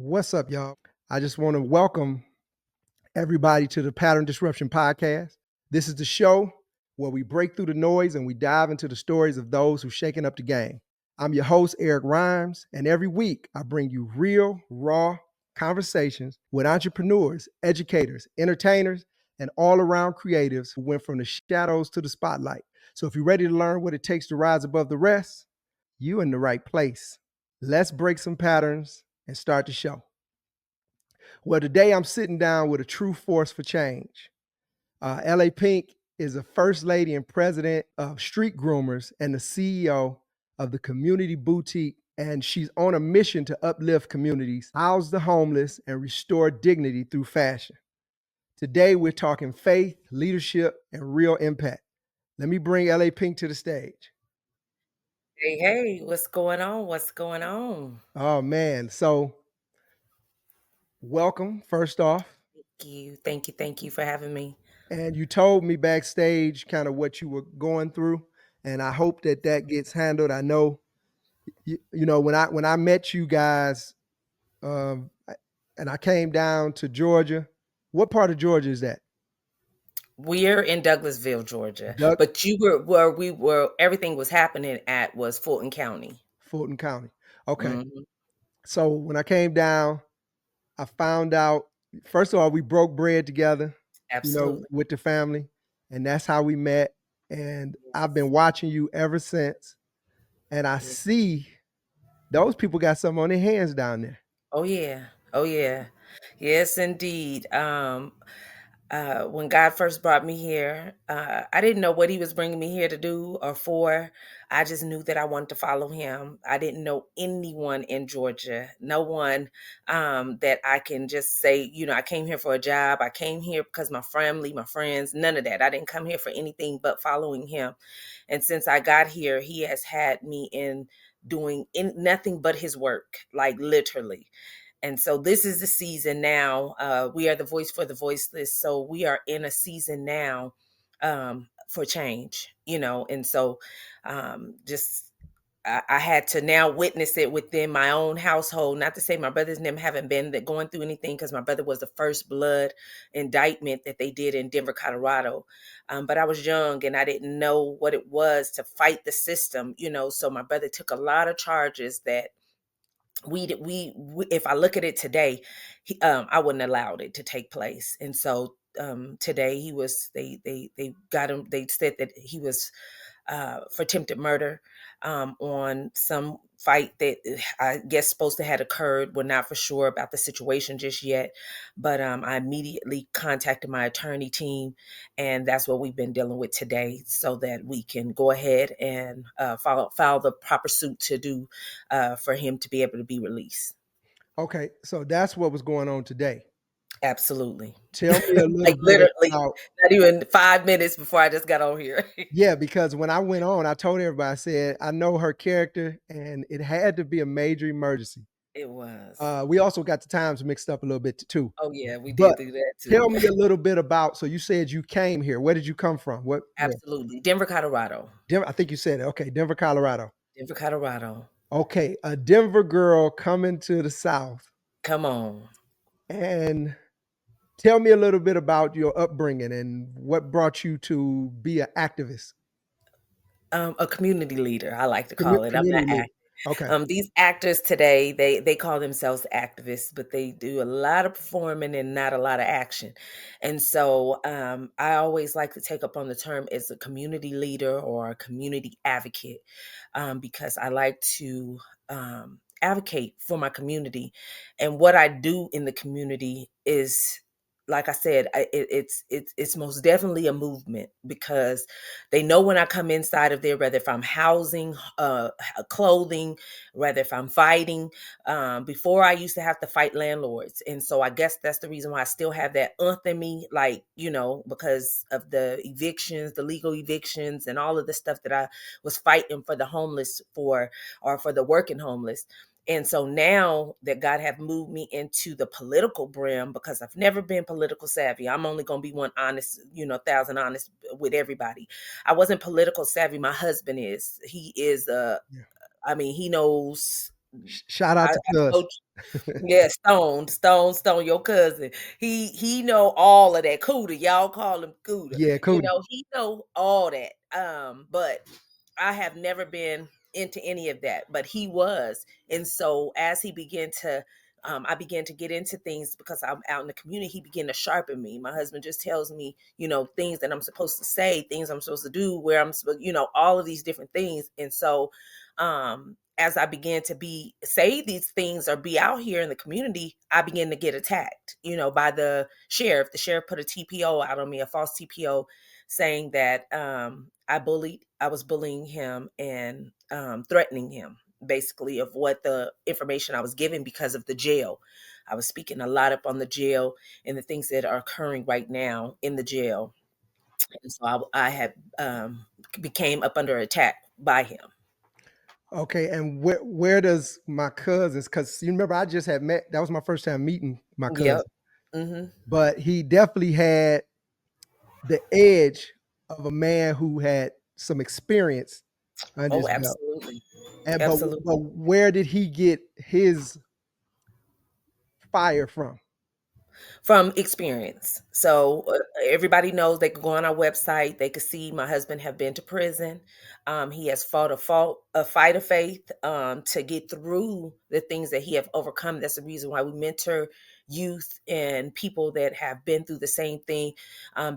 What's up, y'all? I just want to welcome everybody to the Pattern Disruption Podcast. This is the show where we break through the noise and we dive into the stories of those who shaking up the game. I'm your host, Eric Rhymes, and every week I bring you real, raw conversations with entrepreneurs, educators, entertainers, and all around creatives who went from the shadows to the spotlight. So if you're ready to learn what it takes to rise above the rest, you in the right place. Let's break some patterns and start the show. Well, today I'm sitting down with a true force for change. LA Pink is a first lady and president of Street Groomers and the CEO of the Community Boutique. And she's on a mission to uplift communities, house the homeless, and restore dignity through fashion. Today, we're talking faith, leadership, and real impact. Let me bring LA Pink to the stage. Hey, what's going on? What's going on? Oh, man. So, welcome, first off. Thank you for having me. And you told me backstage kind of what you were going through, and I hope that that gets handled. I know, when I met you guys, um, and I came down to Georgia. What part of Georgia is that? We're in Douglasville, Georgia, Doug, but you were where we were. Everything was happening at was Fulton County. Fulton County. Okay. Hmm. So when I came down, I found out. First of all, we broke bread together, Absolutely. with the family, and that's how we met. And I've been watching you ever since. And I Yes. see those people got something on their hands down there. Oh yeah. Oh yeah. Yes, indeed. When God first brought me here, I didn't know what He was bringing me here to do or for. I just knew that I wanted to follow Him. I didn't know anyone in Georgia, no one that I can just say, I came here for a job. I came here because my family, my friends, none of that. I didn't come here for anything but following Him. And since I got here, He has had me doing nothing but His work, like literally. And so this is the season now. We are the voice for the voiceless. So we are in a season now for change, and so just I had to now witness it within my own household. Not to say my brothers and them haven't been going through anything, because my brother was the first blood indictment that they did in Denver, Colorado. But I was young and I didn't know what it was to fight the system, so my brother took a lot of charges that we if I look at it today, I wouldn't allowed it to take place. And so today he was they got him. They said that he was for attempted murder on some fight that I guess supposed to had occurred. We're not for sure about the situation just yet, but I immediately contacted my attorney team, and that's what we've been dealing with today, so that we can go ahead and file the proper suit to do for him to be able to be released. Okay, so that's what was going on today. Absolutely. Tell me a little Like bit literally, about, not even 5 minutes before I just got on here. yeah, because when I went on, I told everybody, I said, I know her character, and it had to be a major emergency. It was. We also got the times mixed up a little bit too. Oh yeah, we did But do that tell too. me a little bit about, so you said you came here. Where did you come from? Where? Absolutely. Denver, Colorado. Denver, I think you said it. Okay, Denver, Colorado. Denver, Colorado. Okay, a Denver girl coming to the South. Come on. And tell me a little bit about your upbringing and what brought you to be an activist. A community leader, I like to call it. I'm not Community leader. Okay. these actors today, they call themselves activists, but they do a lot of performing and not a lot of action. And so I always like to take up on the term as a community leader or a community advocate, because I like to advocate for my community. And what I do in the community is, like I said, it's most definitely a movement, because they know when I come inside of there, whether if I'm housing, clothing, whether if I'm fighting. Before I used to have to fight landlords, and so I guess that's the reason why I still have that in me, like because of the evictions, the legal evictions, and all of the stuff that I was fighting for the homeless for, or for the working homeless. And so now that God have moved me into the political realm, because I've never been political savvy. I'm only going to be one honest, 1,000 honest with everybody. I wasn't political savvy. My husband is. He is Yeah. I mean, he knows Shout out I to Cuz. told yeah, Stone, your cousin. He know all of that. Cooter, y'all call him Cooter. Yeah, You Cootie. know, he know all that. But I have never been into any of that, but he was. And so as he began to I began to get into things because I'm out in the community. He began to sharpen me. My husband just tells me, things that I'm supposed to say, things I'm supposed to do, where I'm supposed, all of these different things. And so, as I began to say these things or be out here in the community, I began to get attacked, by the sheriff. The sheriff put a TPO out on me, a false TPO, saying that I was bullying him and threatening him, basically, of what the information I was giving because of the jail. I was speaking a lot up on the jail and the things that are occurring right now in the jail. And so I had became up under attack by him. Okay, and where does my cousins? Because you remember, I just had met. That was my first time meeting my Yep. cousin, Hmm. but he definitely had the edge of a man who had some experience under Oh, his belt. absolutely. And but Absolutely. where did he get his fire from? From experience. So everybody knows they could go on our website. They could see my husband have been to prison. He has fought a fight of faith to get through the things that he have overcome. That's the reason why we mentor youth and people that have been through the same thing.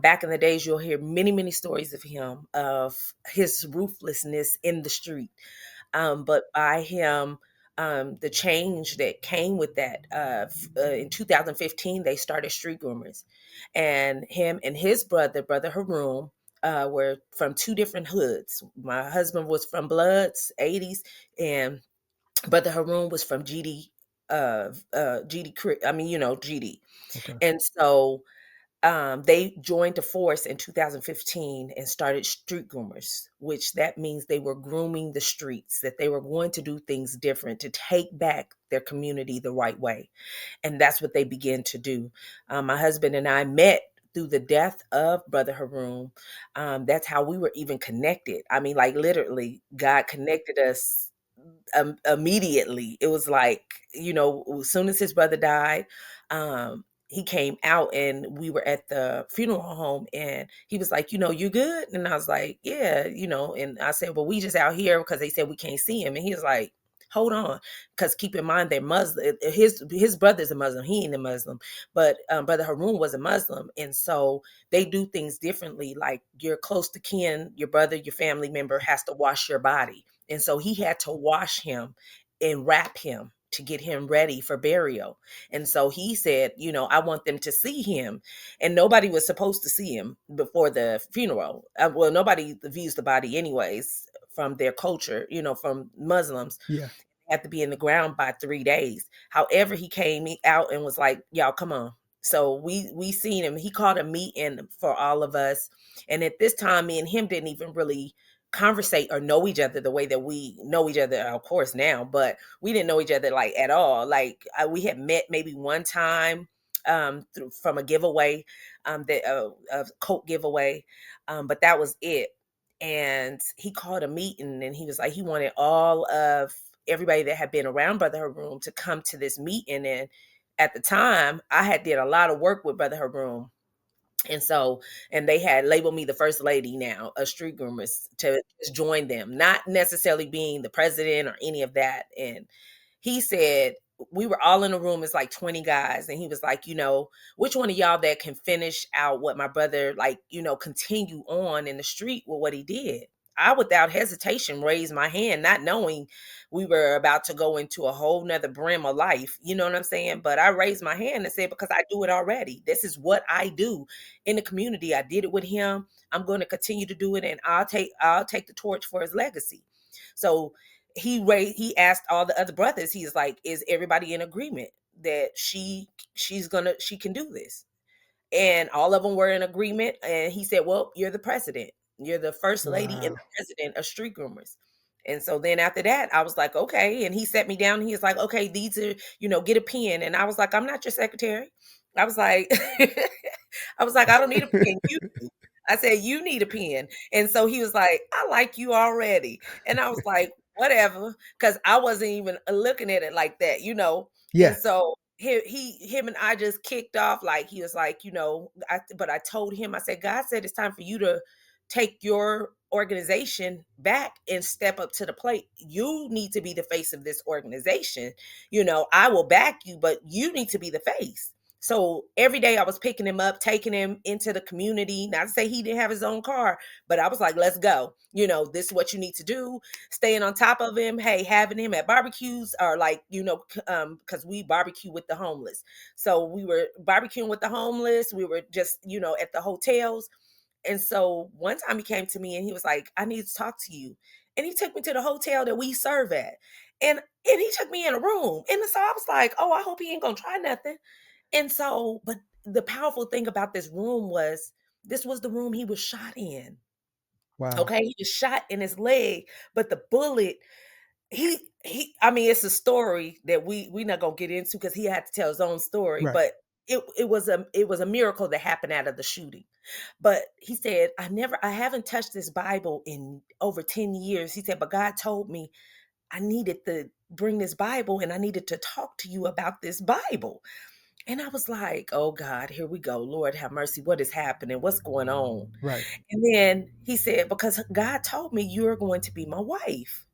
Back in the days, you'll hear many, many stories of him, of his ruthlessness in the street. But by him, the change that came with that, in 2015, they started Street Groomers, and him and his brother Haroon, were from two different hoods. My husband was from Bloods, 80s, and brother Haroon was from GD, GD. Okay. And so they joined a force in 2015 and started Street Groomers, which that means they were grooming the streets, that they were going to do things different to take back their community the right way. And that's what they began to do. My husband and I met through the death of Brother Haroon. That's how we were even connected. I mean, like literally, God connected us immediately. It was like, as soon as his brother died, he came out and we were at the funeral home and he was like, you good? And I was like, yeah, and I said, well, we just out here because they said we can't see him. And he was like, hold on. Because keep in mind they're Muslim. His brother's a Muslim. He ain't a Muslim. But Brother Haroon was a Muslim. And so they do things differently. Like you're close to kin, your brother, your family member has to wash your body. And so he had to wash him and wrap him to get him ready for burial. And so he said, I want them to see him. And nobody was supposed to see him before the funeral. Well, nobody views the body anyways from their culture, from Muslims. Yeah. Had to be in the ground by 3 days. However, he came out and was like, y'all, come on. So we seen him. He called a meeting for all of us. And at this time, me and him didn't even really conversate or know each other the way that we know each other, of course, now, but we didn't know each other like at all. Like we had met maybe one time from a giveaway, that a coat giveaway, but that was it. And he called a meeting and he was like, he wanted all of everybody that had been around Brother Haroon to come to this meeting. And at the time, I had did a lot of work with Brother Haroon. And so, and they had labeled me the first lady now, a Street Groomers, to just join them, not necessarily being the president or any of that. And he said, we were all in a room, it's like 20 guys. And he was like, which one of y'all that can finish out what my brother, like, continue on in the street with what he did? I, without hesitation, raised my hand, not knowing we were about to go into a whole nother brim of life. You know what I'm saying? But I raised my hand and said, because I do it already. This is what I do in the community. I did it with him. I'm going to continue to do it, and I'll take the torch for his legacy. So he asked all the other brothers. He's like, is everybody in agreement that she can do this? And all of them were in agreement. And he said, well, you're the president. You're the first lady and Wow. the president of Street Groomers. And so then after that, I was like, okay. And he sat me down and he was like, okay, these are, get a pen. And I was like, I'm not your secretary. I was like, I don't need a pen. You do. I said, you need a pen. And so he was like, I like you already. And I was like, whatever, because I wasn't even looking at it like that, you know. And Yeah. so him and I just kicked off. Like he was like, but I told him, I said, God said it's time for you to take your organization back and step up to the plate. You need to be the face of this organization. I will back you, but you need to be the face. So every day I was picking him up, taking him into the community. Not to say he didn't have his own car, but I was like, let's go. This is what you need to do. Staying on top of him. Hey, having him at barbecues, or like, because we barbecue with the homeless. So we were barbecuing with the homeless. We were just, at the hotels. And so one time he came to me and he was like, I need to talk to you. And he took me to the hotel that we serve at. And he took me in a room. And so I was like, oh, I hope he ain't gonna try nothing. And so, but the powerful thing about this room was this was the room he was shot in. Wow. Okay. He was shot in his leg, but the bullet, I mean, it's a story that we not gonna get into because he had to tell his own story, Right. but it was a miracle that happened out of the shooting. But he said, I haven't touched this Bible in over 10 years. He said, but God told me I needed to bring this Bible and I needed to talk to you about this Bible. And I was like, oh God, here we go. Lord have mercy. What is happening? What's going on? Right. And then he said, because God told me you're going to be my wife.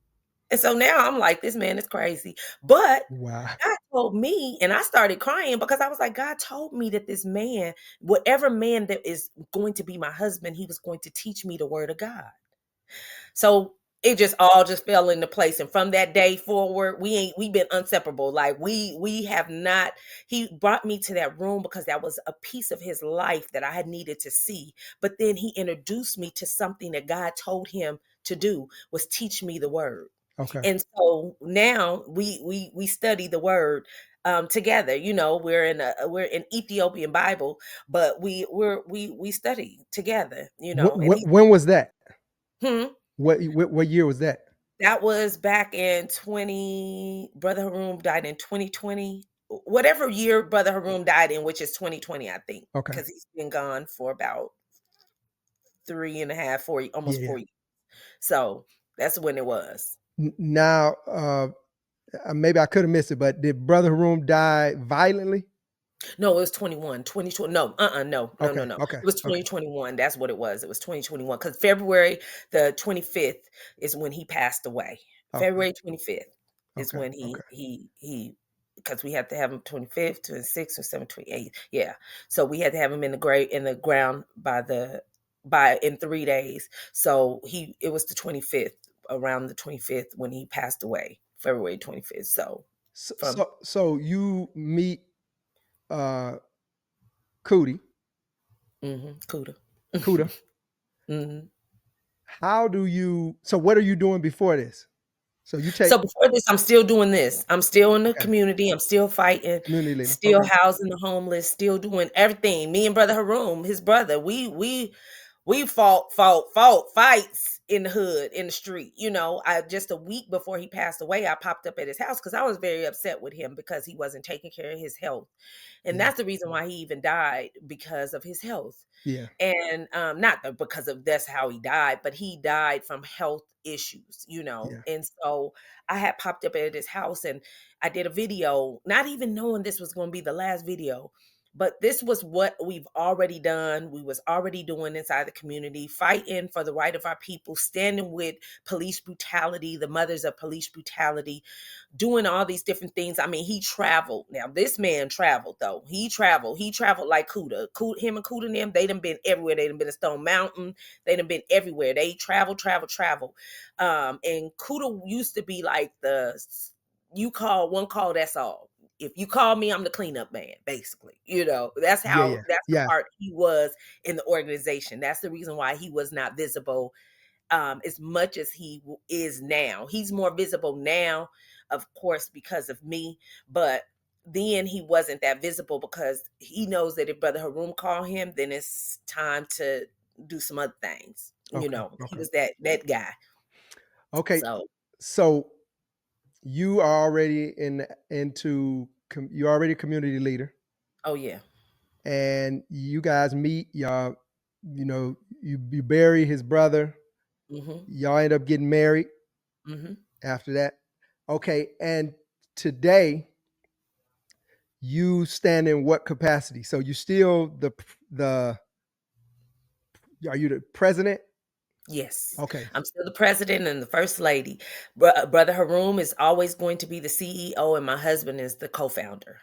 And so now I'm like, this man is crazy. But Wow. God told me, and I started crying because I was like, God told me that this man, whatever man that is going to be my husband, he was going to teach me the word of God. So it just all just fell into place. And from that day forward, we've been inseparable. Like we have not, he brought me to that room because that was a piece of his life that I had needed to see. But then he introduced me to something that God told him to do, was teach me the word. Okay. And so now we study the word together. We're in Ethiopian Bible, but we study together, and When was that? hmm, What year was that? that was back in 20. Brother Haroon died in 2020. Whatever year Brother Haroon died in, which is 2020, I think, Okay. because he's been gone for about 3.5, 4, Yeah. almost Yeah. 4 years. So that's when it was. Now, maybe I could have missed it, but did Brother Haroon die violently? No, it was 21, 2020. No, no, no, no, Okay. no. Okay. It was Okay. 2021. That's what it was. It was 2021 because February the 25th is when he passed away. Okay. February 25th is Okay. when Okay. he because we had to have him 25th, 26th, or 7th, 28th. Yeah. So we had to have him in the grave in the ground by in 3 days. So it was the 25th, around the 25th when he passed away, February 25th. So So, from so you meet uh Cootie, Cuda. Cuda. Mhm. So what are you doing before this? So you take So before this, I'm still doing this. I'm still in the okay, community. I'm still fighting, community leader. still Okay. housing the homeless, still doing everything. Me and Brother Haroon, his brother, we fought fights in the hood, in the street. I just a week before he passed away, I popped up at his house because I was very upset with him because he wasn't taking care of his health. And Yeah. that's the reason why he even died, because of his health. Yeah. And not because of that's how he died, but he died from health issues. Yeah. And so I had popped up at his house and I did a video, not even knowing this was going to be the last video. But this was what we've already done. We was already doing inside the community, fighting for the right of our people, standing with police brutality, the mothers of police brutality, doing all these different things. I mean, he traveled. Now, this man traveled, though. He traveled. He traveled like Kuda. Him and Kuda and them, they done been everywhere. They done been to Stone Mountain. They done been everywhere. They travel. And Kuda used to be like you call one call, that's all. If you call me, I'm the cleanup man, basically. That's Yeah. Yeah. that's the Yeah. part he was in the organization. That's the reason why he was not visible as much as is now. He's more visible now, of course, because of me, but then he wasn't that visible because he knows that if Brother Haroon call him, then it's time to do some other things. Okay. He Okay. was that guy. Okay. So, So you are already you're already a community leader, oh yeah. and you guys meet, y'all, you bury his brother, Mhm. y'all end up getting married. Mhm. after that. Okay, and today you stand in what capacity? So you still the are you the president? Yes, Okay, I'm still the president and the first lady. Brother Haroom is always going to be the CEO, and my husband is the co-founder.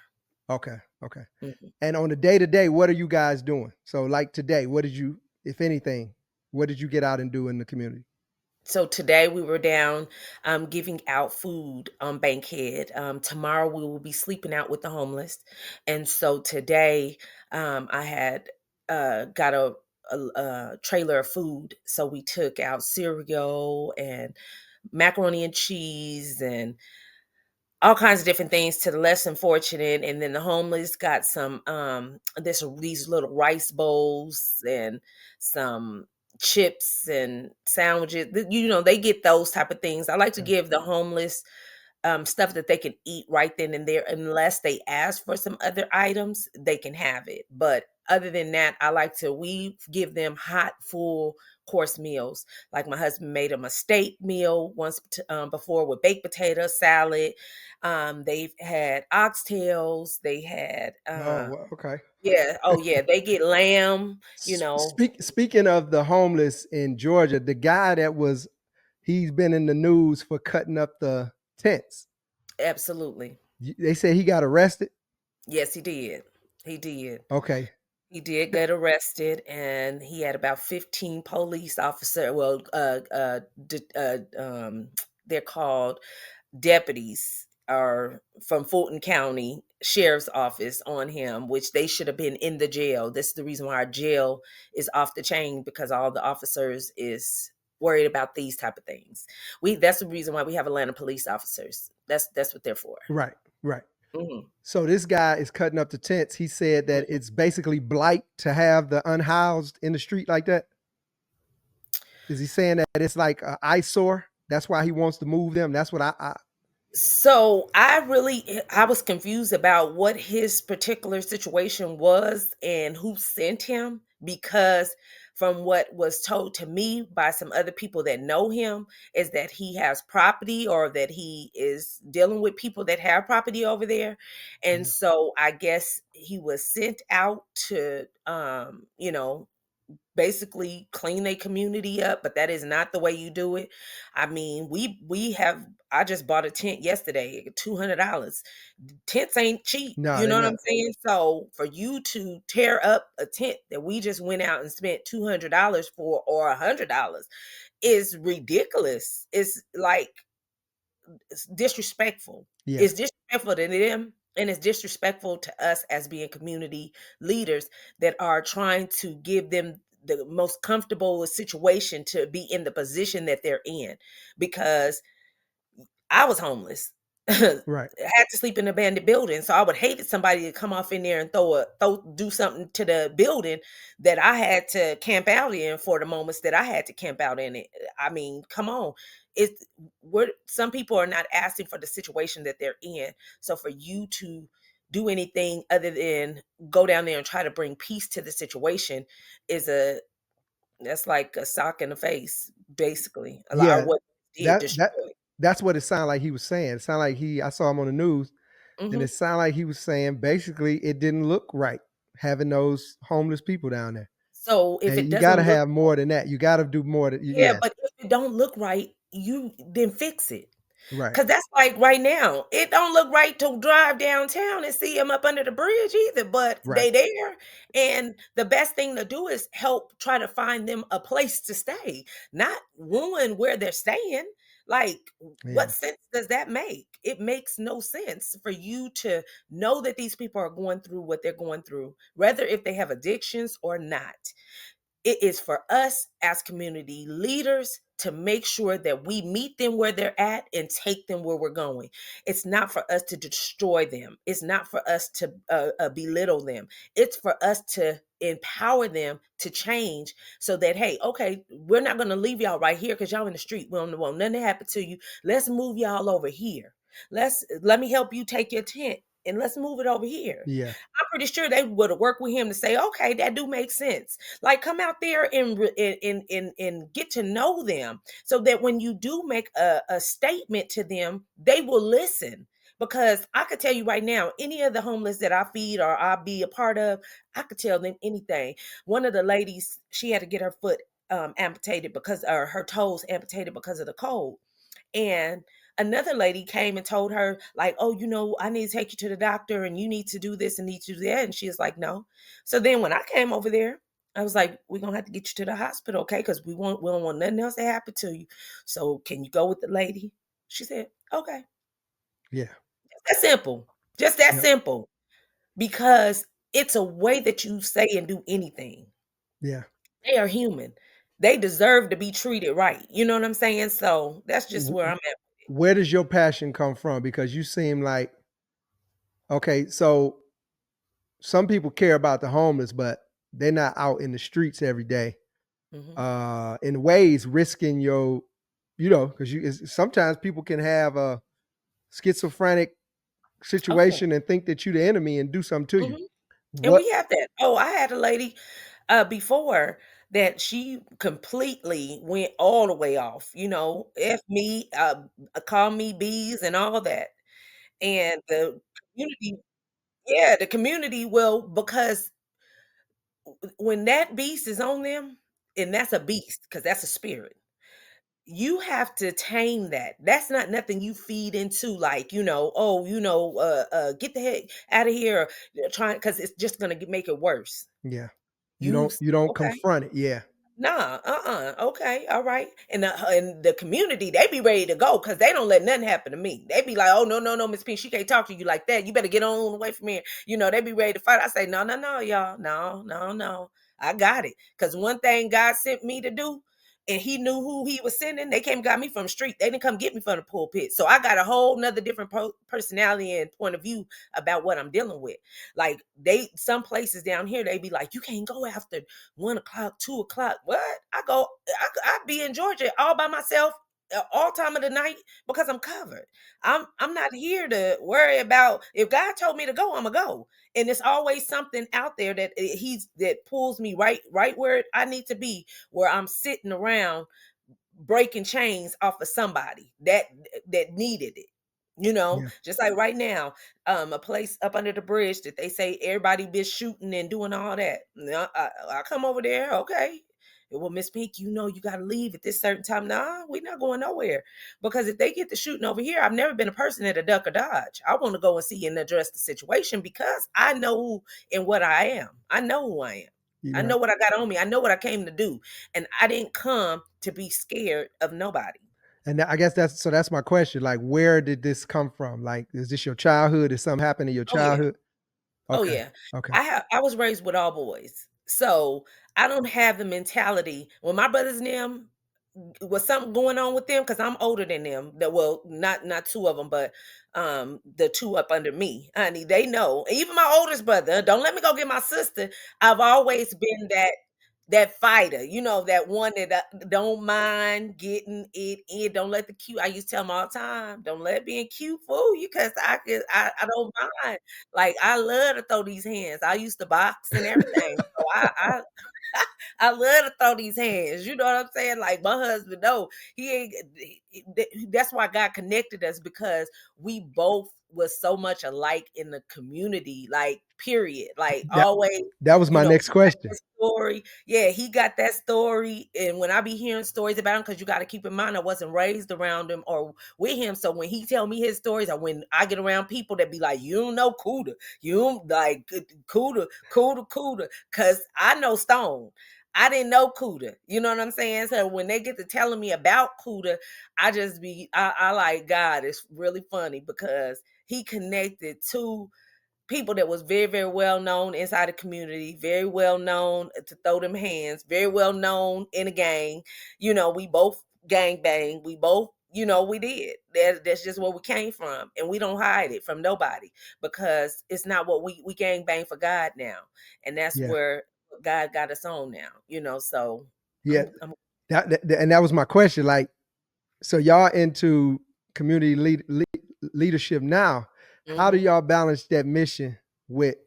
okay, okay. Mhm. And on the day to day, what are you guys doing? So like today, what did you, if anything, what did you get out and do in the community? So today we were down giving out food on Bankhead. Tomorrow we will be sleeping out with the homeless. And so today I had got a trailer of food. So we took out cereal and macaroni and cheese and all kinds of different things to the less than fortunate, and then the homeless got some these little rice bowls and some chips and sandwiches. They get those type of things. I like to Yeah. give the homeless stuff that they can eat right then and there. Unless they ask for some other items, they can have it. But other than that, we give them hot, full course meals. Like my husband made them a steak meal once before with baked potato salad. They've had oxtails. They had, Oh, well, okay. yeah, oh yeah, they get lamb, you know, Speaking of the homeless in Georgia, the guy that was he's been in the news for cutting up the tents. absolutely. They say he got arrested. Yes, he did. He did. Okay. He did get arrested, and he had about 15 police officer. Well, they're called deputies, are from Fulton County Sheriff's Office on him, which they should have been in the jail. This is the reason why our jail is off the chain, because all the officers is worried about these type of things. That's the reason why we have Atlanta police officers. That's what they're for. Right. Right. Hmm. So this guy is cutting up the tents. He said that Hmm. it's basically blight to have the unhoused in the street like that. Is he saying that it's like an eyesore? That's why he wants to move them. That's what I So I was confused about what his particular situation was and who sent him, because from what was told to me by some other people that know him is that he has property, or that he is dealing with people that have property over there. And yeah. so I guess he was sent out to basically clean their community up, but that is not the way you do it. I mean, we have I just bought a tent yesterday, $200. Tents ain't cheap, No, you they're know what not. I'm saying? So for you to tear up a tent that we just went out and spent $200 for, or $100, is ridiculous. It's like, it's disrespectful. Yeah. It's disrespectful to them, and it's disrespectful to us as being community leaders that are trying to give them the most comfortable situation to be in the position that they're in. Because I was homeless. Right. Had to sleep in an abandoned building. So I would hate somebody to come off in there and do something to the building that I had to camp out in, for the moments that I had to camp out in it. I mean, come on. It's some people are not asking for the situation that they're in. So for you to do anything other than go down there and try to bring peace to the situation is that's like a sock in the face, basically. A lot, or Yeah. what did That that destroy. that's what it sounded like he was saying. It sounded like I saw him on the news and Mhm. it sounded like he was saying basically it didn't look right having those homeless people down there. So if And it you got doesn't to look, have more than that. You got to do more than yeah, yeah. but if it don't look right, you then fix it. Right. 'Cause that's like right now, it don't look right to drive downtown and see them up under the bridge either, but Right. they there, and the best thing to do is help try to find them a place to stay, not ruin where they're staying. Like, what Yeah. sense does that make? It makes no sense for you to know that these people are going through what they're going through, whether if they have addictions or not. It is for us as community leaders to make sure that we meet them where they're at and take them where we're going. It's not for us to destroy them. It's not for us to belittle them. It's for us to empower them to change, so that, hey, okay, we're not going to leave y'all right here because y'all in the street. We don't want nothing to happen to you. Let's move y'all over here. Let me help you take your tent. and let's move it over here. Yeah. I'm pretty sure they would have worked with him to say, okay, that do make sense. Like come out there and get to know them so that when you do make a statement to them, they will listen. Because I could tell you right now, any of the homeless that I feed or I'll be a part of, I could tell them anything. One of the ladies, she had to get her foot amputated because or her toes amputated because of the cold. And another lady came and told her, like, oh, I need to take you to the doctor and you need to do this and need to do that. And she was like, no. So then when I came over there, I was like, we're gonna have to get you to the hospital, okay? Because we don't want nothing else to happen to you. So can you go with the lady? She said, okay. Yeah. That's simple. Just that Yep. simple. Because it's a way that you say and do anything. Yeah. They are human. They deserve to be treated right. You know what I'm saying? So that's just W- where I'm at. Where does your passion come from? Because you seem like, okay, so some people care about the homeless, but they're not out in the streets every day, Hmm. in ways risking your, because sometimes people can have a schizophrenic Oh yeah. situation and think that you're the enemy and do something to you. Mhm. And What? we have that. Oh, I had a lady before that she completely went all the way off, F me, call me bees and all that. And the community, yeah, the community will, because when that beast is on them, and that's a beast, because that's a spirit. You have to tame that. That's not nothing you feed into, like, oh, get the heck out of here, trying, because it's just gonna make it worse. Yeah. You You don't s you don't Okay. confront it. Yeah. Nah, okay, all right. And the community, they be ready to go because they don't let nothing happen to me. They be like, oh no, no, no, Miss P, she can't talk to you like that. You better get on away from here. They be ready to fight. I say, no, no, no, y'all. No, no, no. I got it. Because one thing God sent me to do, and he knew who he was sending. They came and got me from the street. They didn't come get me from the pulpit. So I got a whole nother different personality and point of view about what I'm dealing with. Like some places down here, they be like, you can't go after 1 o'clock, 2 o'clock. What? I be in Georgia all by myself all time of the night because I'm covered. I'm not here to worry about if God told me to go, I'ma go. And it's always something out there that pulls me right where I need to be, where I'm sitting around breaking chains off of somebody that needed it. Yeah. Just like right now, a place up under the bridge that they say everybody been shooting and doing all that. Now, I come over there, okay. Well, Miss Pink, you got to leave at this certain time. Nah, we're not going nowhere. Because if they get the shooting over here, I've never been a person that a duck or dodge. I want to go and see and address the situation because I know who and what I am. I know who I am. You're I know right. what I got on me. I know what I came to do. And I didn't come to be scared of nobody. And I guess that's my question. Like, where did this come from? Like, is this your childhood? Did something happen in your Oh yeah. childhood? Oh Okay. yeah. Okay. I was raised with all boys. So I don't have the mentality when my brothers and them was something going on with them because I'm older than them. Well, not two of them, but the two up under me. Honey, they know. Even my oldest brother, don't let me go get my sister. I've always been that fighter, that one that don't mind getting it in. Don't let the cute. I used to tell them all the time, don't let being cute fool you, because I don't mind. Like I love to throw these hands. I used to box and everything, so I love to throw these hands. You know what I'm saying? Like my husband, no, he ain't. That's why God connected us, because we both was so much alike in the community. Like period. Like That always. that was my next We got question. that story. Yeah, he got that story. And when I be hearing stories about him, because you got to keep in mind I wasn't raised around him or with him. So when he tell me his stories, or when I get around people that be like, you don't know Cuda, you don't like Cuda, because I know Stone. I didn't know Cuda. You know what I'm saying? So when they get to telling me about Cuda, I like God. It's really funny because he connected to people that was very, very well known inside the community, very well known to throw them hands, very well known in a gang. We both gang bang. We both, we did. That's just where we came from. And we don't hide it from nobody because it's not what we gang bang for God now. And that's Yeah. where God got us on now, so Yeah. I'm And that was my question. Like, so y'all into community leadership now. How do Mhm. y'all balance that mission with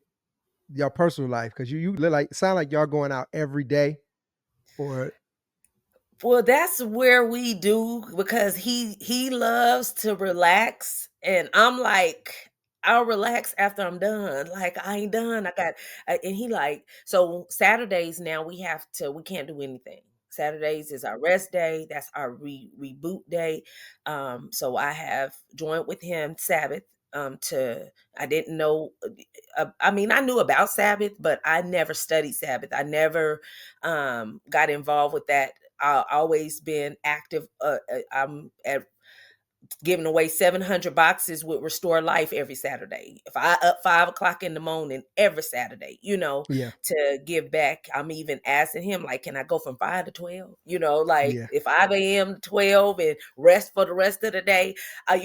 your personal life? Because you look like sound like y'all going out every day or Well, that's where we do because he loves to relax, and I'm like, I'll relax after I'm done. Like I ain't done. I got, and he like so Saturdays now we can't do anything. Saturdays is our rest day. That's our reboot day. So I have joined with him Sabbath. To I didn't know. I mean, I knew about Sabbath, but I never studied Sabbath. I never got involved with that. I always been active. I'm at giving away 700 boxes with Restore Life every Saturday. If I up 5 o'clock in the morning every Saturday, yeah, to give back. I'm even asking him, like, can I go from 5 to 12? Like yeah, if 5 a.m. to 12 and rest for the rest of the day. I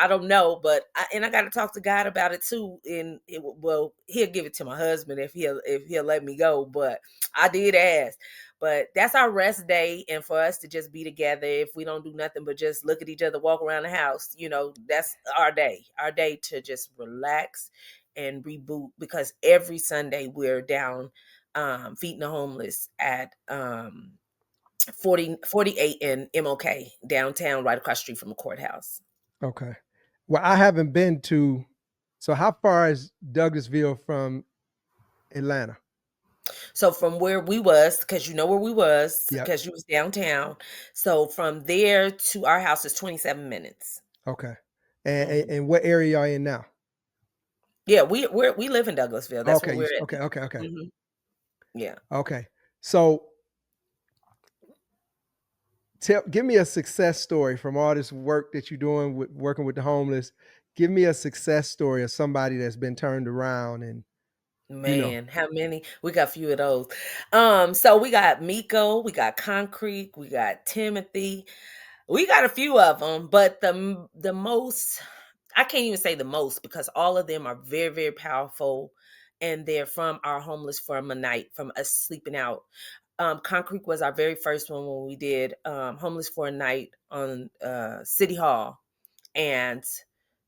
don't know, but I got to talk to God about it too. And well, he'll give it to my husband if he'll let me go. But I did ask. But that's our rest day, and for us to just be together, if we don't do nothing but just look at each other, walk around the house, that's our day to just relax and reboot. Because every Sunday we're down feeding the homeless at 48 in MOK downtown, right across the street from the courthouse. okay. Well, I haven't been to. So how far is Douglasville from Atlanta? So from where we was, because you know where we was, Yep. because you was downtown. So from there to our house is 27 minutes. Okay. And, Mhm. and what area are you in now? Yeah, we live in Douglasville. That's where Okay. we're at Okay. Okay. Okay. now. Yeah. Okay. So give me a success story from all this work that you're doing with working with the homeless. Give me a success story of somebody that's been turned around and you know. Man, how many? We got a few of those. So we got Miko, we got Concrete, we got Timothy. We got a few of them, but the most, I can't even say the most because all of them are very, very powerful, and they're from our homeless for a night, from us sleeping out. Concrete was our very first one when we did homeless for a night on City Hall, and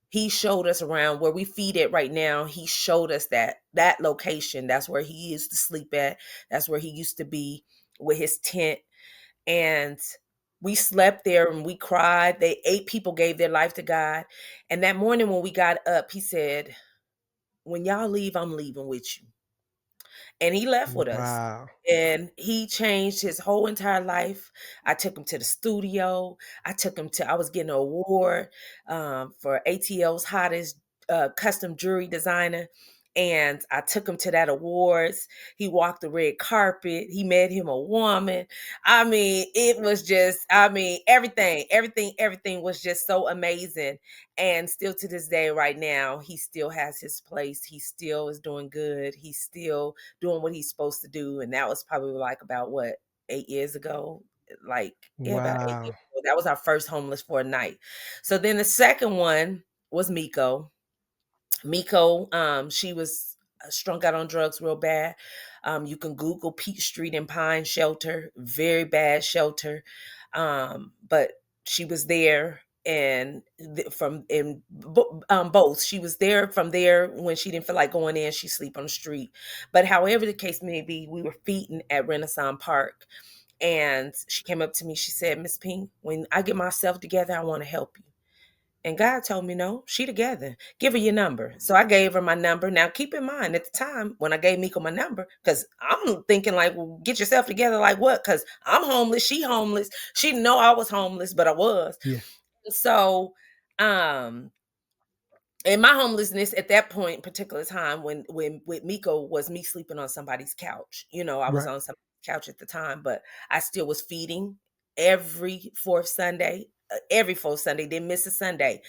he showed us around where we feed it right now. He showed us that location. That's where he used to sleep at. That's where he used to be with his tent. And we slept there and we cried. 8 people gave their life to God. And that morning when we got up, he said, when y'all leave, I'm leaving with you. And he left with us. Wow. And he changed his whole entire life. I took him to the studio. I was getting an award for ATL's hottest custom jewelry designer. And I took him to that awards. He walked the red carpet. He met him a woman. I mean, it was just, everything was just so amazing. And still to this day, right now, he still has his place. He still is doing good. He's still doing what he's supposed to do. And that was probably like about what, 8 years ago? Like, yeah, about 8 years Wow. ago. That was our first homeless for a night. So then the second one was Miko. Miko, she was strung out on drugs real bad. You can Google Peach Street and Pine Shelter, very bad shelter. But she was there and from in both. She was there from there when she didn't feel like going in. She sleep on the street. But however the case may be, we were feeding at Renaissance Park, and she came up to me. She said, "Miss Pink, when I get myself together, I want to help you." And God told me, no, she together. Give her your number. So I gave her my number. Now, keep in mind, at the time when I gave Miko my number, because I'm thinking like, well, get yourself together. Like what? Because I'm homeless. She homeless. She didn't know I was homeless, but I was. Yeah. So, um, and my homelessness at that point, particular time when with Miko was me sleeping on somebody's couch. I was Right. on somebody's couch at the time, but I still was feeding every fourth Sunday. Every fourth Sunday, didn't miss a Sunday.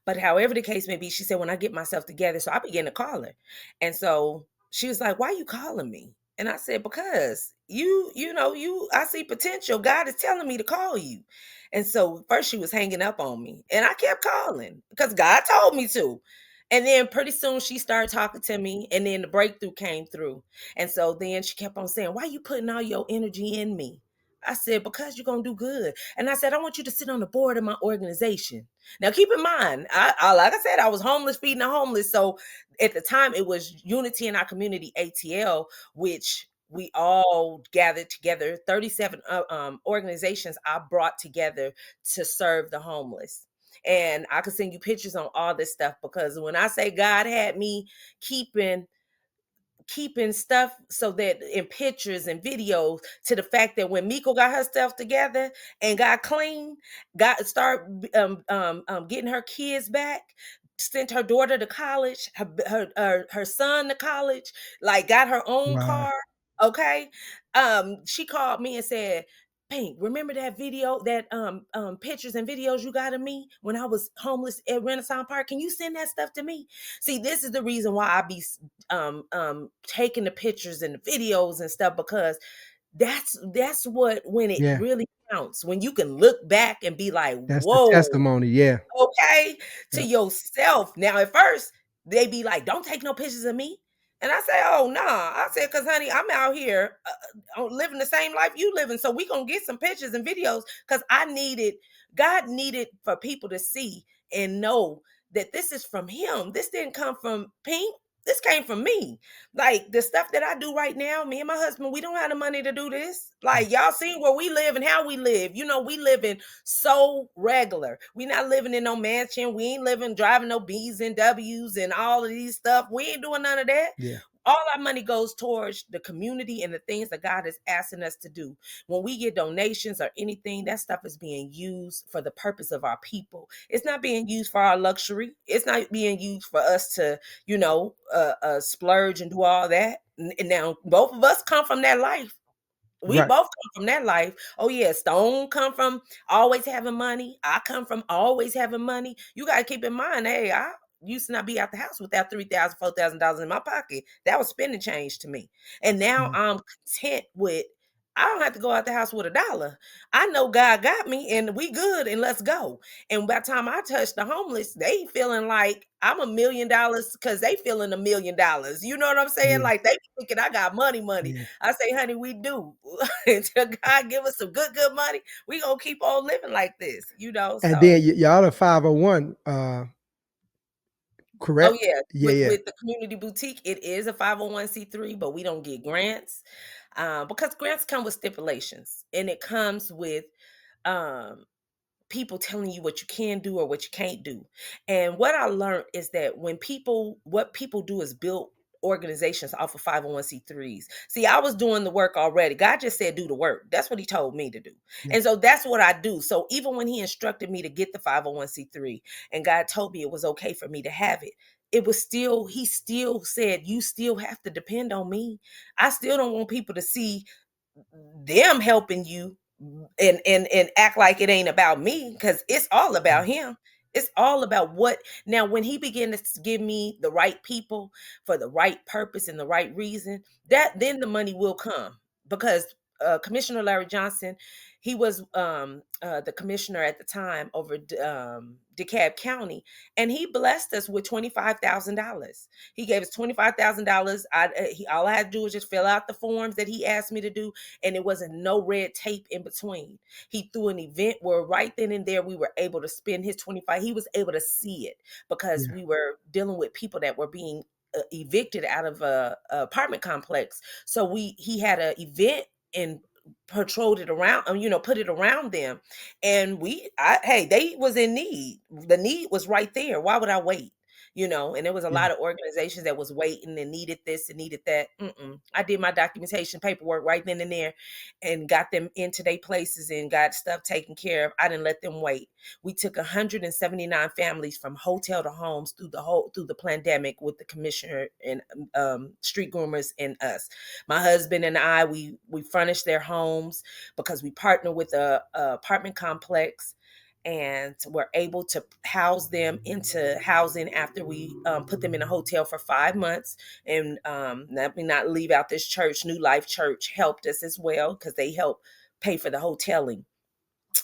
But however the case may be, she said, when I get myself together, so I began to call her. And so she was like, why are you calling me? And I said, because I see potential. God is telling me to call you. And so first she was hanging up on me, and I kept calling because God told me to. And then pretty soon she started talking to me, and then the breakthrough came through. And so then she kept on saying, why are you putting all your energy in me? I said, because you're gonna do good. And I said, I want you to sit on the board of my organization. Now keep in mind, I like I said, I was homeless, feeding the homeless. So at the time it was Unity in Our Community, ATL, which we all gathered together, 37 organizations I brought together to serve the homeless. And I could send you pictures on all this stuff, because when I say God had me keeping stuff so that in pictures and videos, to the fact that when Miko got her stuff together and got clean, got start getting her kids back, sent her daughter to college, her son to college, like got her own Wow. car. Okay, she called me and said, Pink, remember that video, that pictures and videos you got of me when I was homeless at Renaissance Park? Can you send that stuff to me? See, this is the reason why I be taking the pictures and the videos and stuff, because that's what, when it Yeah. really counts, when you can look back and be like, That's the whoa, testimony. Yeah. okay, to Yep. yourself. Now, at first, they be like, "Don't take no pictures of me," and I say, "Oh, nah." I said, "Cause honey, I'm out here living the same life you living, so we gonna get some pictures and videos, cause I needed, God needed for people to see and know that this is from Him. This didn't come from Pink. This came from me. Like the stuff that I do right now, me and my husband, we don't have the money to do this. Like y'all seen where we live and how we live. You know, we live in so regular. We not living in no mansion. We ain't living driving no B's and W's and all of these stuff. We ain't doing none of that. Yeah. All our money goes towards the community and the things that God is asking us to do. When we get donations or anything, that stuff is being used for the purpose of our people. It's not being used for our luxury. It's not being used for us to, splurge and do all that. And now both of us come from that life. We Right. both come from that life. Oh yeah, Stone come from always having money. I come from always having money. You gotta keep in mind, hey, I used to not be out the house without $3,000, $4,000 in my pocket. That was spending change to me. And now Yeah. I'm content with, I don't have to go out the house with $1. I know God got me and we good and let's go. And by the time I touch the homeless, they feeling like I'm $1 million, because they feeling $1 million. You know what I'm saying? Yeah. Like they thinking I got money. Yeah. I say, honey, we do. Until God give us some good money, we gonna keep on living like this. And So then y'all are 501, oh correct? yeah, Yeah. with Yeah. the community boutique, it is a 501c3, but we don't get grants, because grants come with stipulations, and it comes with um people telling you what you can do or what you can't do. And what I learned is that what people do is build organizations off of 501c3s. See, I was doing the work already. God just said do the work. That's what He told me to do. Yeah. And so that's what I do. So even when He instructed me to get the 501c3 and God told me it was okay for me to have it, it was still, He still said, you still have to depend on me. I still don't want people to see them helping you and act like it ain't about me, because it's all about Him. It's all about what. Now when He began to give me the right people for the right purpose and the right reason, that then the money will come. Because Commissioner Larry Johnson, he was the commissioner at the time over DeKalb County, and he blessed us with $25,000. He gave us $25,000. All I had to do was just fill out the forms that he asked me to do, and it wasn't no red tape in between. He threw an event where right then and there we were able to spend his 25. He was able to see it, because Yeah. we were dealing with people that were being evicted out of a apartment complex. So he had an event and patrolled it around, put it around them. And hey, they was in need. The need was right there. Why would I wait? And there was a Yeah. lot of organizations that was waiting and needed this and needed that. I did my documentation paperwork right then and there and got them into their places and got stuff taken care of. I didn't let them wait. We took 179 families from hotel to homes through the pandemic with the commissioner and street groomers and us. My husband and I, we furnished their homes because we partner with a apartment complex, and we're able to house them into housing after we put them in a hotel for 5 months. And let me not leave out this church. New Life Church helped us as well, because they help pay for the hoteling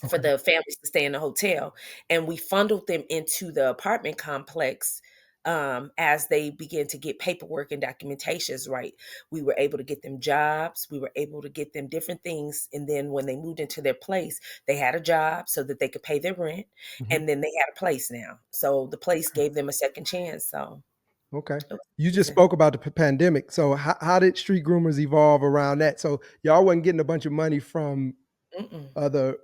for Okay. the families to stay in the hotel. And we funneled them into the apartment complex as they began to get paperwork and documentations right. We were able to get them jobs. We were able to get them different things. And then when they moved into their place, they had a job so that they could pay their rent. Mhm. And then they had a place now. So the place Okay. gave them a second chance. So Okay. it was You just amazing. spoke about the pandemic. So how did street groomers evolve around that? So y'all wasn't getting a bunch of money from Mm-mm, other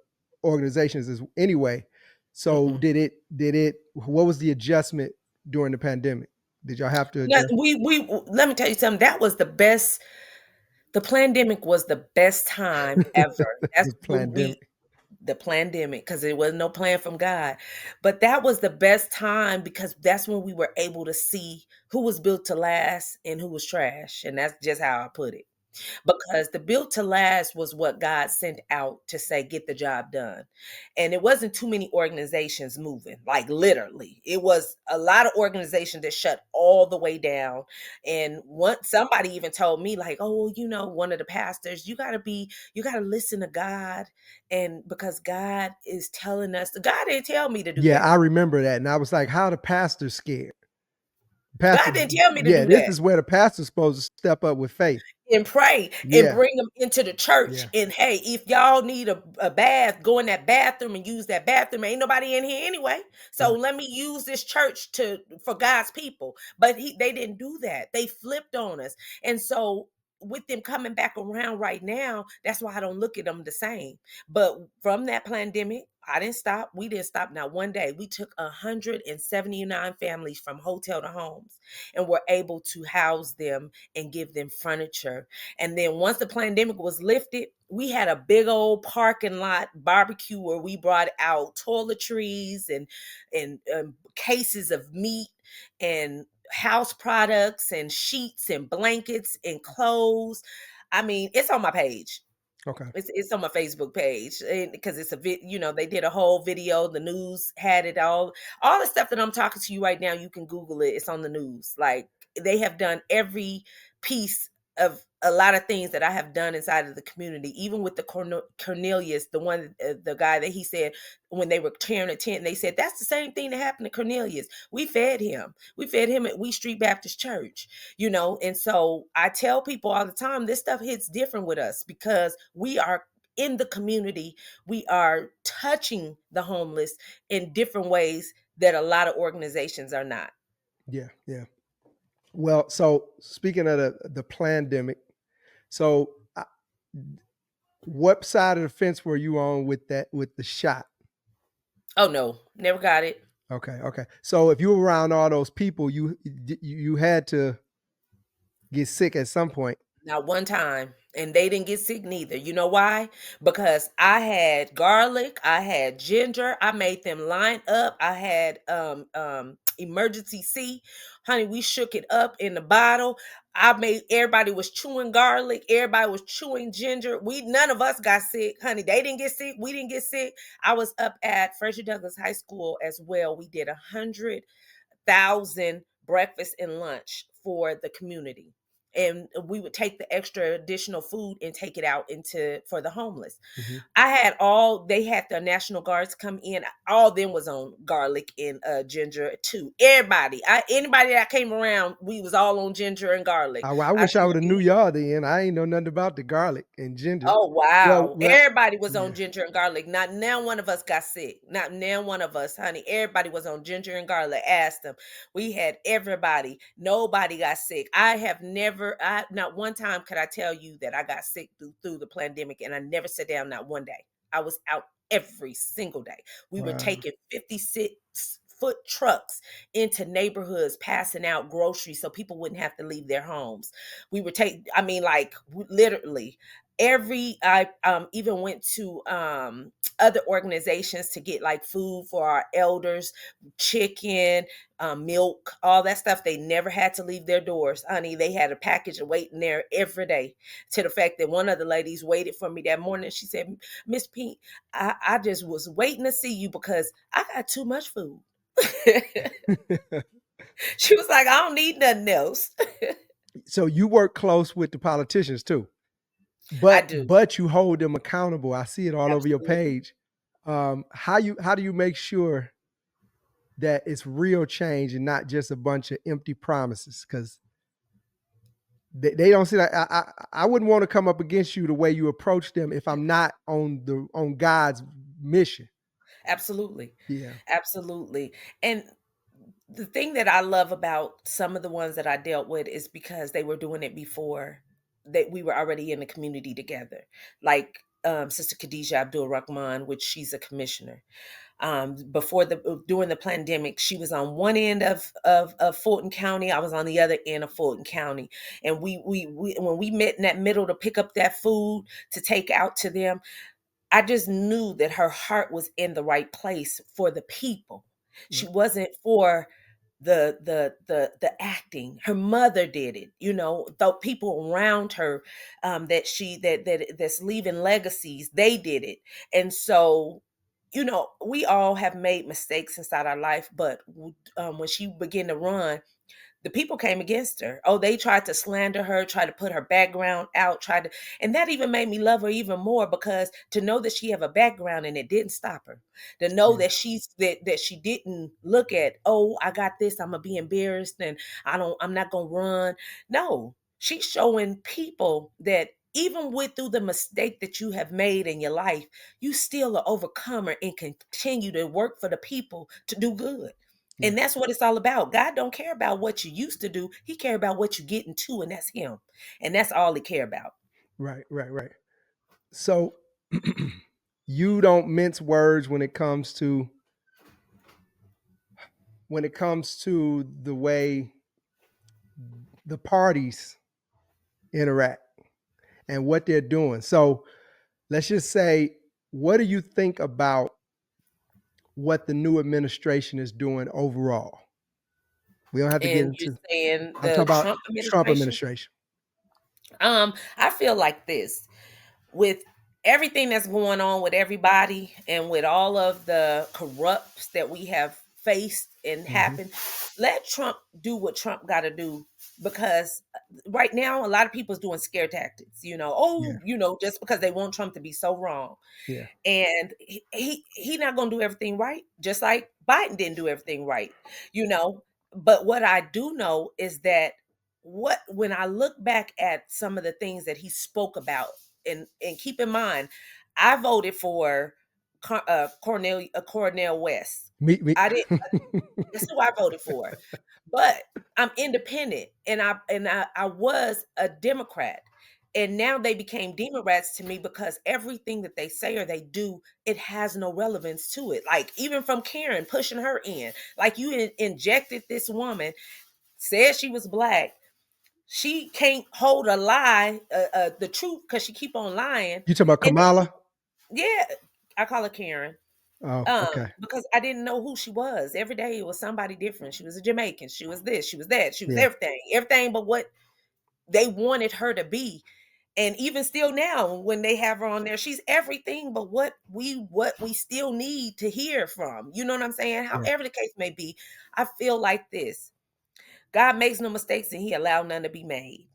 organizations as anyway. So mm-mm. did it what was the adjustment during the pandemic? Did y'all have to Yeah, adjust? we let me tell you something. That was the best. The pandemic was the best time ever. That's The when we pandemic. the pandemic, because there was no plan from God. But that was the best time because that's when we were able to see who was built to last and who was trash. And that's just how I put it, because the built to last was what God sent out to say, get the job done. And it wasn't too many organizations moving, like literally. It was a lot of organizations that shut all the way down. And once somebody even told me, like, oh, one of the pastors, you gotta listen to God. And because God is telling us, God didn't tell me to do Yeah, that. I remember that. And I was like, how the pastor scared? God Pastor, didn't tell me to yeah, do this that. is where the pastor's supposed to step up with faith. And pray and Yeah, bring them into the church. yeah. And hey, if y'all need a bath, go in that bathroom and use that bathroom. Ain't nobody in here anyway. So Right. let me use this church for God's people. But they didn't do that. They flipped on us. And so with them coming back around right now, that's why I don't look at them the same. But from that pandemic, I didn't stop. We didn't stop not one day. We took 179 families from hotel to homes and were able to house them and give them furniture. And then once the pandemic was lifted, we had a big old parking lot barbecue where we brought out toiletries and cases of meat and house products and sheets and blankets and clothes. I mean, it's on my page. Okay. It's on my Facebook page because it's they did a whole video. The news had it all the stuff that I'm talking to you right now. You can Google it. It's on the news. Like they have done every piece of a lot of things that I have done inside of the community, even with the Cornelius, the guy that he said when they were tearing a tent, they said that's the same thing that happened to Cornelius. We fed him. We fed him at We Street Baptist Church, and so I tell people all the time, this stuff hits different with us because we are in the community. We are touching the homeless in different ways that a lot of organizations are not. Yeah, yeah. Well, so speaking of the pandemic, so what side of the fence were you on with that with the shot? Oh no, never got it. Okay, okay. So if you were around all those people, you had to get sick at some point. Not one time. And they didn't get sick neither. You know why? Because I had garlic, I had ginger, I made them line up. I had emergency C. Honey, we shook it up in the bottle. I made everybody was chewing garlic, everybody was chewing ginger. We none of us got sick. Honey, they didn't get sick, we didn't get sick. I was up at Frederick Douglass High School as well. We did 100,000 breakfast and lunch for the community, and we would take the extra additional food and take it out into for the homeless. Mhm. They had the National Guards come in. All of them was on garlic and ginger too. Anybody that came around, we was all on ginger and garlic. I I wish I said, would have knew y'all then. I ain't know nothing about the garlic and ginger. oh Well, wow. well, Everybody was on yeah. ginger and garlic. Not now one of us got sick. Not now one of us, honey. Everybody was on ginger and garlic. Ask them. We had everybody. Nobody got sick. Not one time could I tell you that I got sick through the pandemic, and I never sat down not one day. I was out every single day. We were Wow. taking 56-foot trucks into neighborhoods passing out groceries so people wouldn't have to leave their homes. We were take I mean like literally every I even went to other organizations to get like food for our elders, chicken, milk, all that stuff. They never had to leave their doors, honey. They had a package waiting there every day. To the fact that one of the ladies waited for me that morning. She said, Miss Pete, I just was waiting to see you because I got too much food. She was like, I don't need nothing else. So you work close with the politicians too, I but do. you hold them accountable. I see it all over your Absolutely. page. How do you make sure that it's real change and not just a bunch of empty promises. Because they don't see that. I wouldn't want to come up against you the way you approach them if I'm not on God's mission. Absolutely. Yeah. Absolutely. And the thing that I love about some of the ones that I dealt with is because they were doing it before that we were already in the community together. Like Sister Khadijah Abdul Rahman, which she's a commissioner. Before during the pandemic, she was on one end of Fulton County. I was on the other end of Fulton County, and we when we met in that middle to pick up that food to take out to them, I just knew that her heart was in the right place for the people. She Right. wasn't for the acting. Her mother did it, you know, the people around her that's leaving legacies, they did it. And so, you know, we all have made mistakes inside our life, but when she began to run, the people came against her. Oh, they tried to slander her, tried to put her background out, tried to, and that even made me love her even more, because to know that she have a background and it didn't stop her. To know Yeah. that that she didn't look at, oh, I got this, I'm gonna be embarrassed and I'm not gonna run. No, she's showing people that even with through the mistake that you have made in your life, you still are overcomer and continue to work for the people to do good. Yeah. And that's what it's all about. God don't care about what you used to do. He care about what you getting to, and that's him. And that's all he care about. Right. Right. Right. So you don't mince words when it comes to the way the parties interact and what they're doing. So let's just say, what do you think about what the new administration is doing overall? We don't have to get And you're into. saying I'm talking the about Trump Trump administration? administration. I feel like this. With everything that's going on with everybody and with all of the corrupts that we have faced and Hmm. happened, let Trump do what Trump got to do, because right now a lot of people's doing scare tactics, you know, Yeah. oh, you know, just because they want Trump to be so wrong. Yeah. And he not gonna do everything right, just like Biden didn't do everything right, you know. But what I do know is that what when I look back at some of the things that he spoke about, and keep in mind, I voted for Cornel West. Me. I did. That's who I voted for. But I'm independent, and I was a Democrat. And now they became Democrats to me because everything that they say or they do, it has no relevance to it. Like even from Karen pushing her in, like you injected this woman, said she was black. She can't hold a lie, the truth, because she keep on lying. You talking about And Kamala? yeah, I call her Karen. Oh, okay. Because I didn't know who she was. Every day it was somebody different. She was a Jamaican. She was this. She was that. She was Yeah. everything but what they wanted her to be. And even still now, when they have her on there, she's everything but what we still need to hear from. You know what I'm saying? Yeah. However the case may be, I feel like this. God makes no mistakes and he allowed none to be made.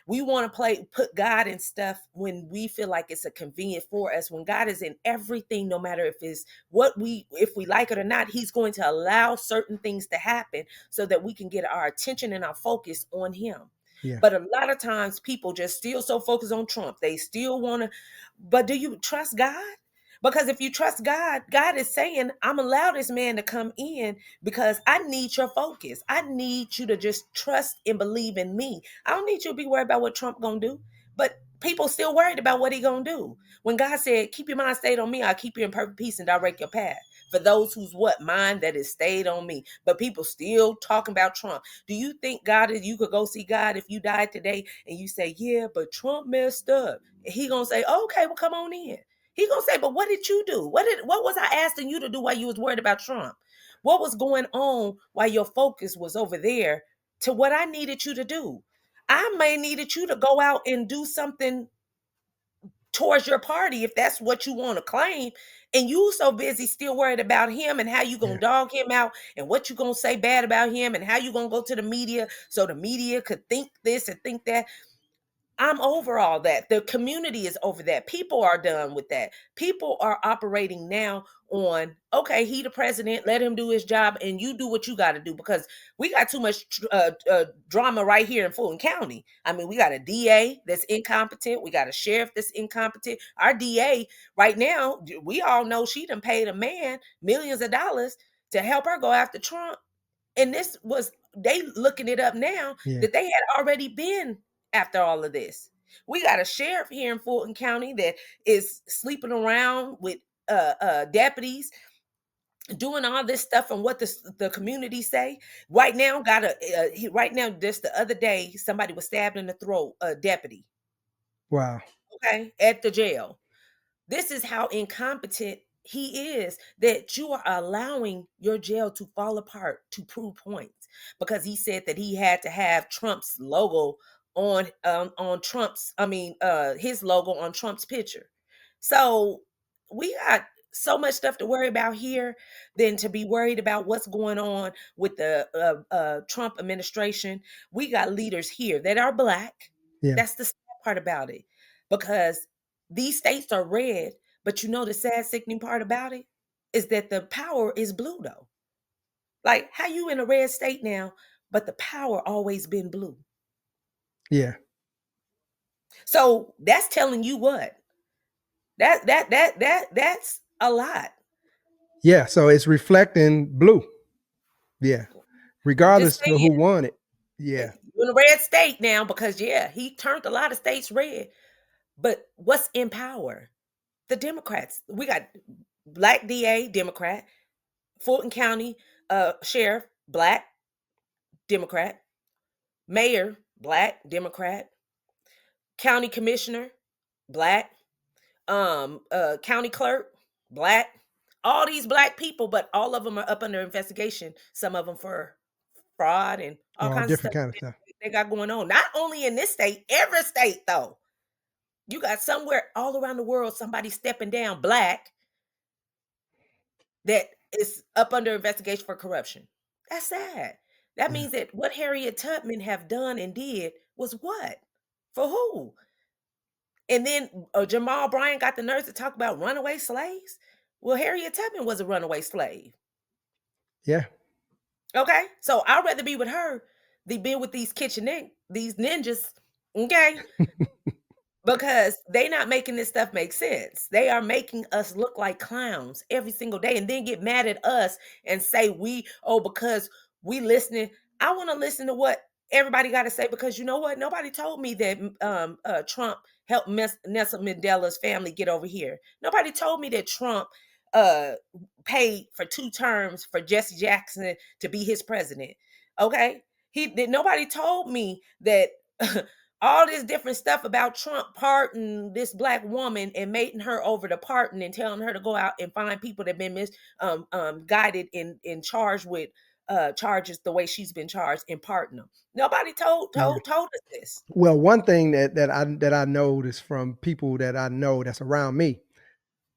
We want to put God in stuff when we feel like it's a convenient for us. When God is in everything, no matter if we like it or not, he's going to allow certain things to happen so that we can get our attention and our focus on him. Yeah. But a lot of times people just still so focused on Trump. They still want to, but do you trust God? Because if you trust God, God is saying, I'm allow this man to come in because I need your focus. I need you to just trust and believe in me. I don't need you to be worried about what Trump gonna do. But people still worried about what he gonna do. When God said, keep your mind stayed on me, I'll keep you in perfect peace and direct your path. For those whose what mind that is stayed on me. But people still talking about Trump. Do you think God is you could go see God if you died today and you say, yeah, but Trump messed up? And he gonna say, okay, well, come on in. He gonna say, but what did you do? What was I asking you to do while you was worried about Trump? What was going on while your focus was over there to what I needed you to do? I may needed you to go out and do something towards your party if that's what you want to claim. And you so busy still worried about him and how you gonna Yeah. dog him out and what you gonna say bad about him and how you gonna go to the media so the media could think this and think that. I'm over all that. The community is over that. People are done with that. People are operating now on, okay, he the president, let him do his job, and you do what you got to do, because we got too much drama right here in Fulton County. I mean, we got a DA that's incompetent. We got a sheriff that's incompetent. Our DA right now, we all know she done paid a man millions of dollars to help her go after Trump. And this was, they looking it up now Yeah. that they had already been after all of this. We got a sheriff here in Fulton County that is sleeping around with deputies, doing all this stuff, and what the community say. Right now, right now, just the other day, somebody was stabbed in the throat, a deputy. Wow. Okay, at the jail. This is how incompetent he is, that you are allowing your jail to fall apart to prove points, because he said that he had to have Trump's logo on Trump's, I mean, his logo on Trump's picture. So we got so much stuff to worry about here than to be worried about what's going on with the Trump administration. We got leaders here that are black. Yeah. That's the sad part about it, because these states are red, but you know the sad, sickening part about it is that the power is blue, though. Like, how you in a red state now, but the power always been blue? Yeah. So that's telling you what? That's a lot. Yeah. So it's reflecting blue. Yeah. Just Regardless of saying, who won it. Yeah. you're in a red state now because, yeah, he turned a lot of states red. But what's in power? The Democrats. We got black DA, Democrat. Fulton County sheriff, black, Democrat. Mayor, black, Democrat. County commissioner, black. County clerk, black. All these black people, but all of them are up under investigation. Some of them for fraud and all All kinds of different stuff kind of stuff. they got going on. Not only in this state, every state though. You got somewhere all around the world somebody stepping down black that is up under investigation for corruption. That's sad. That Yeah. means that what Harriet Tubman have done and did was what? For who? And then Jamal Bryant got the nerve to talk about runaway slaves. Well, Harriet Tubman was a runaway slave. Yeah. Okay, so I'd rather be with her than be with these these ninjas. Okay, because they not making this stuff make sense. They are making us look like clowns every single day, and then get mad at us and say because we listening. I want to listen to what everybody got to say, because you know what? Nobody told me that Trump helped Nelson Mandela's family get over here. Nobody told me that Trump uh, paid for 2 terms for Jesse Jackson to be his president. Okay, nobody told me that. All this different stuff about Trump pardoning this black woman and making her over to pardon and telling her to go out and find people that have been guided in charged with charges the way she's been charged, and pardon them. Nobody Yeah. told us this. Well, one thing that I noticed from people that I know that's around me,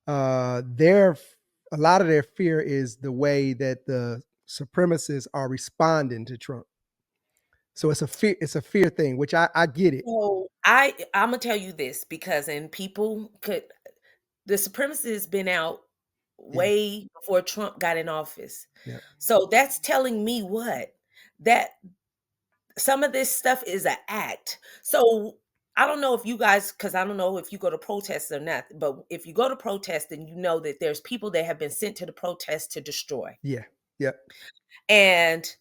their a lot of their fear is the way that the supremacists are responding to Trump. So it's a fear thing, which I get it. So I'm gonna tell you this, because and people could, the supremacy has been out Yeah. way before Trump got in office. Yeah. So that's telling me what? That some of this stuff is an act. So I don't know if you guys, because I don't know if you go to protests or not, but if you go to protest, then you know that there's people that have been sent to the protest to destroy. Yeah. Yeah. And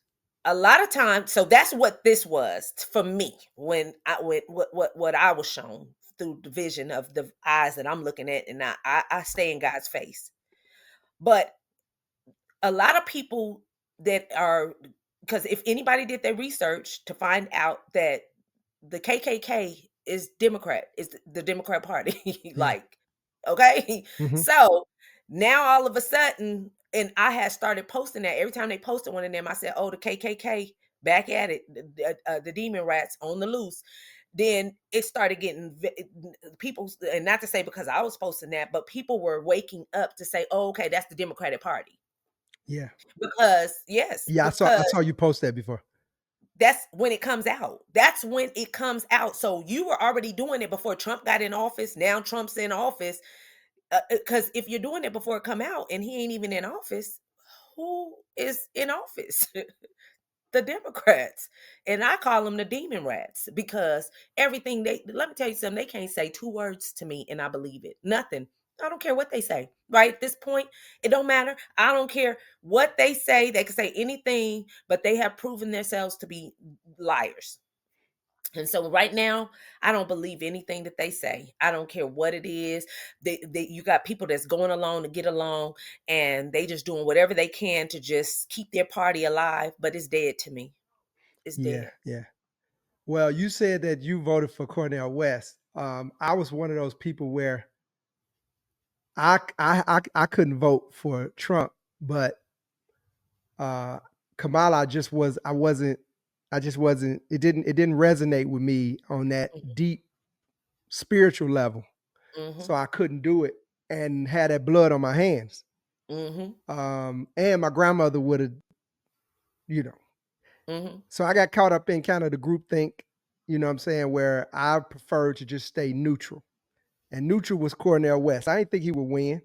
a lot of times, so that's what this was for me when I went, what I was shown through the vision of the eyes that I'm looking at, and I stay in God's face. But a lot of people that are, because if anybody did their research to find out that the KKK is Democrat, is the Democrat Party, Yeah. like, okay, Hmm. so now all of a sudden, and I had started posting that every time they posted one of them, I said, "Oh, the KKK back at it, the demon rats on the loose." Then it started getting people, and not to say because I was posting that, but people were waking up to say, "Oh, okay, that's the Democratic Party." Yeah. Because yes, Yeah. I saw because I saw you post that before. That's when it comes out. That's when it comes out. So you were already doing it before Trump got in office. Now Trump's in office. Because if you're doing it before it come out and he ain't even in office, who is in office? The Democrats. And I call them the demon rats because everything they let me tell you something, they can't say two words to me and I believe it. Nothing. I don't care what they say. Right at this point, it don't matter. I don't care what they say. They can say anything, but they have proven themselves to be liars. And so right now, I don't believe anything that they say. I don't care what it is. You got people that's going along to get along, and they just doing whatever they can to just keep their party alive. But it's dead to me. It's Yeah, dead. yeah. Well, you said that you voted for Cornel West. I was one of those people where I couldn't vote for Trump, but uh, Kamala just was. I wasn't. I just wasn't. It didn't resonate with me on that deep spiritual level. Mm-hmm. So I couldn't do it and had that blood on my hands. Mm-hmm. And my grandmother would have, you know. Mm-hmm. So I got caught up in kind of the group think, you know what I'm saying, where I prefer to just stay neutral. And neutral was Cornel West. I didn't think he would win,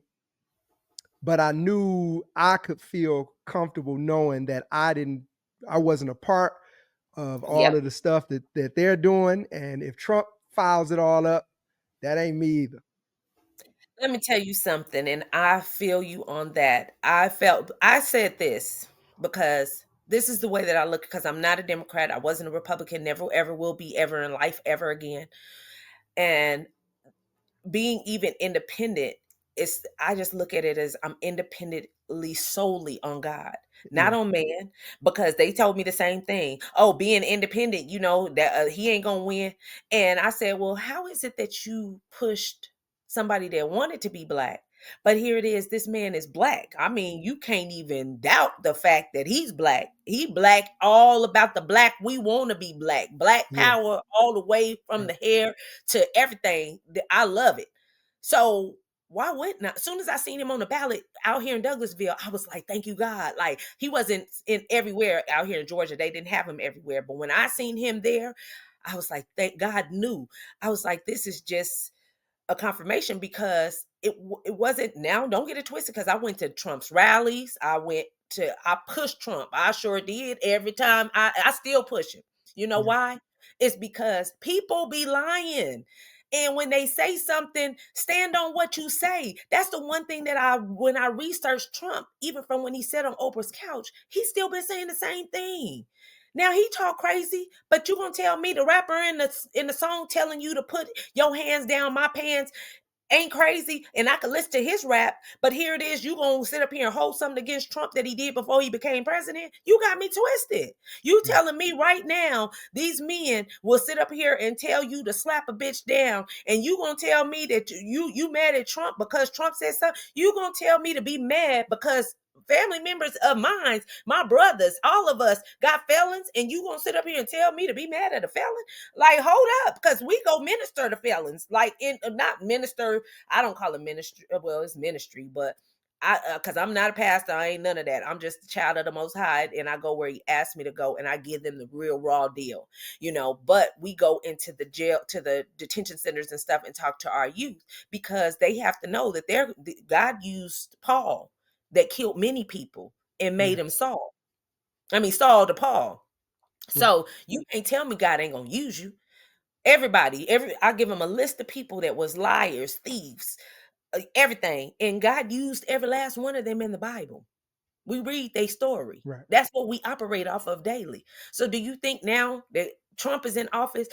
but I knew I could feel comfortable knowing that I wasn't a part of all Yep. of the stuff that they're doing. And if Trump files it all up, that ain't me either. Let me tell you something, and I feel you on that. I said this because this is the way that I look because I'm not a Democrat. I wasn't a Republican, never ever will be ever in life ever again. And being even independent is I just look at it as I'm independently solely on God, not Yeah, on man, because they told me the same thing. Oh, being independent, that he ain't gonna win. And I said, well, how is it that you pushed somebody that wanted to be black? But here it is, this man is black. I mean, you can't even doubt the fact that he's black. He black all about the black. We want to be black. Black yeah, power all the way from yeah, the hair to everything. I love it. So why wouldn't I? As soon as I seen him on the ballot out here in Douglasville, I was like, thank you, God. Like he wasn't in everywhere out here in Georgia. They didn't have him everywhere. But when I seen him there, I was like, thank God knew. I was like, this is just a confirmation because it wasn't now don't get it twisted because I went to Trump's rallies. I pushed Trump. I sure did. Every time I still push him. You know yeah, why? It's because people be lying. And when they say something, stand on what you say. That's the one thing that when I researched Trump, even from when he sat on Oprah's couch, he's still been saying the same thing. Now he talk crazy, but you gonna tell me the rapper in the song telling you to put your hands down my pants ain't crazy, and I could listen to his rap, but here it is, you gonna sit up here and hold something against Trump that he did before he became president? You got me twisted. You yeah, telling me right now these men will sit up here and tell you to slap a bitch down, and you gonna tell me that you mad at Trump because Trump said something? You gonna tell me to be mad because family members of mine, my brothers, all of us got felons, and you gonna sit up here and tell me to be mad at a felon? Like, hold up, because we go minister to felons, like in not minister. I don't call it ministry. Well, it's ministry, but because I'm not a pastor, I ain't none of that. I'm just a child of the Most High, and I go where He asked me to go, and I give them the real raw deal. But we go into the jail, to the detention centers and stuff, and talk to our youth because they have to know that God used Paul that killed many people and yeah, made him Saul. I mean, Saul to Paul. right, So you can't tell me God ain't gonna use you. Everybody, I give them a list of people that was liars, thieves, everything, and God used every last one of them in the Bible. We read their story. right. That's what we operate off of daily. So, do you think now that Trump is in office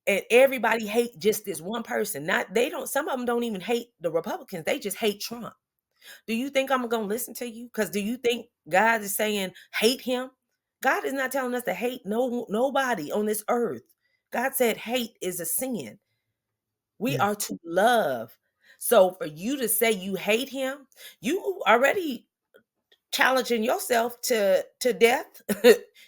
and everybody hate just this one person? Not they don't. Some of them don't even hate the Republicans. They just hate Trump. Do you think I'm gonna listen to you? Because do you think God is saying hate him? God is not telling us to hate nobody on this earth. God said hate is a sin. We Yeah, are to love. So for you to say you hate him, you already challenging yourself to death.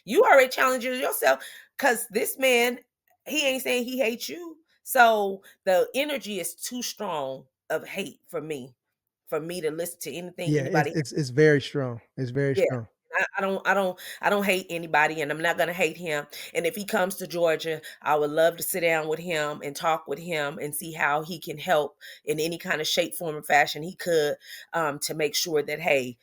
You already challenging yourself because this man, he ain't saying he hates you. So the energy is too strong of hate for me to listen to anything yeah. It's anybody. it's it's very strong. It's very Yeah, strong. I don't hate anybody, and I'm not gonna hate him. And if he comes to Georgia, I would love to sit down with him and talk with him and see how he can help in any kind of shape, form, or fashion he could, to make sure that, hey,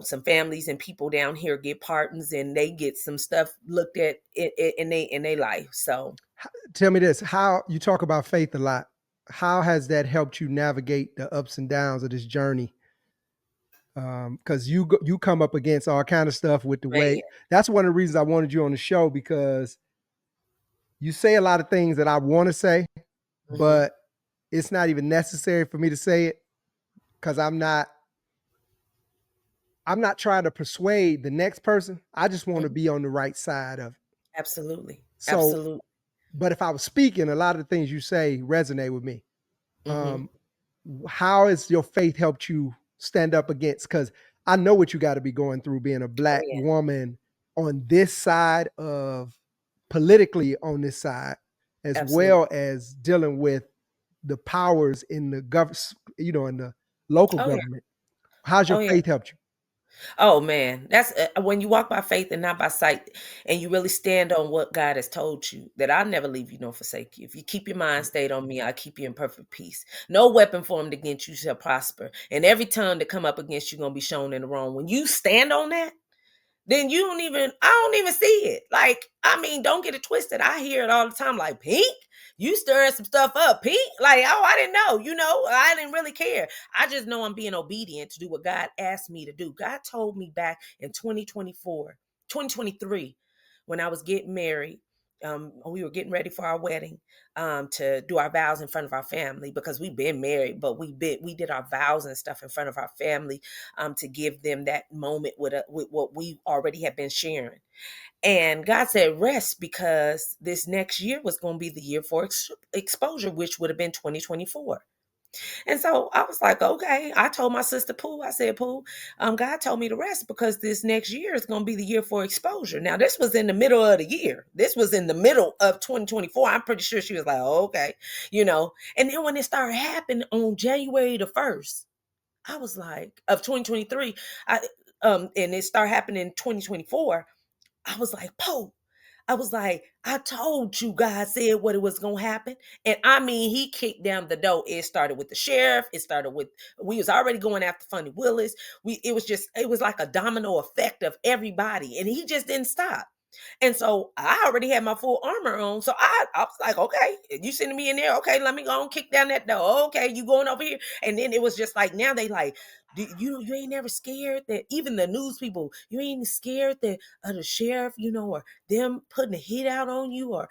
some families and people down here get pardons and they get some stuff looked at in their life. So Tell me this: how you talk about faith a lot? How has that helped you navigate the ups and downs of this journey? Because you come up against all kind of stuff with the man, way. That's one of the reasons I wanted you on the show, because you say a lot of things that I want to say, hmm but it's not even necessary for me to say it, because I'm not trying to persuade the next person. I just want to hmm be on the right side of it. absolutely, So, absolutely. but if I was speaking, a lot of the things you say resonate with me. hmm Um, how has your faith helped you stand up against? Because I know what you got to be going through being a Oh black yeah, woman on this side of politically on this side, as absolutely. well as dealing with the powers in the in the local Oh yeah, government. How's your oh yeah. faith helped you? Oh man, that's when you walk by faith and not by sight, and you really stand on what God has told you. That I'll never leave you nor forsake you. If you keep your mind stayed on me, I'll keep you in perfect peace. No weapon formed against you shall prosper, and every tongue that come up against you gonna be shown in the wrong. When you stand on that, then I don't even see it. Like, I mean, don't get it twisted. I hear it all the time, like, Pink, you stirring some stuff up, Pink. Like, oh, I didn't know, I didn't really care. I just know I'm being obedient to do what God asked me to do. God told me back in 2024, 2023, when I was getting married. We were getting ready for our wedding, to do our vows in front of our family, because we've been married, but we did our vows and stuff in front of our family, to give them that moment with what we already have been sharing. And God said, rest, because this next year was going to be the year for exposure, which would have been 2024. And so I was like, okay. I told my sister Pooh, I said, Pooh, God told me to rest because this next year is going to be the year for exposure. Now, this was in the middle of the year. This was in the middle of 2024. I'm pretty sure she was like, oh, okay. And then when it started happening on January the 1st, I was like, of 2023, and it started happening in 2024. I was like, Poe. I was like, I told you God said what it was gonna happen. And I mean, he kicked down the door. It started with the sheriff. It started with we was already going after Funny Willis. It was like a domino effect of everybody. And he just didn't stop. And so I already had my full armor on. So I was like, okay, you sending me in there. Okay, let me go and kick down that door. Okay, you going over here. And then it was just like, now they like, you ain't never scared that, even the news people, you ain't scared that the sheriff, or them putting a hit out on you, or,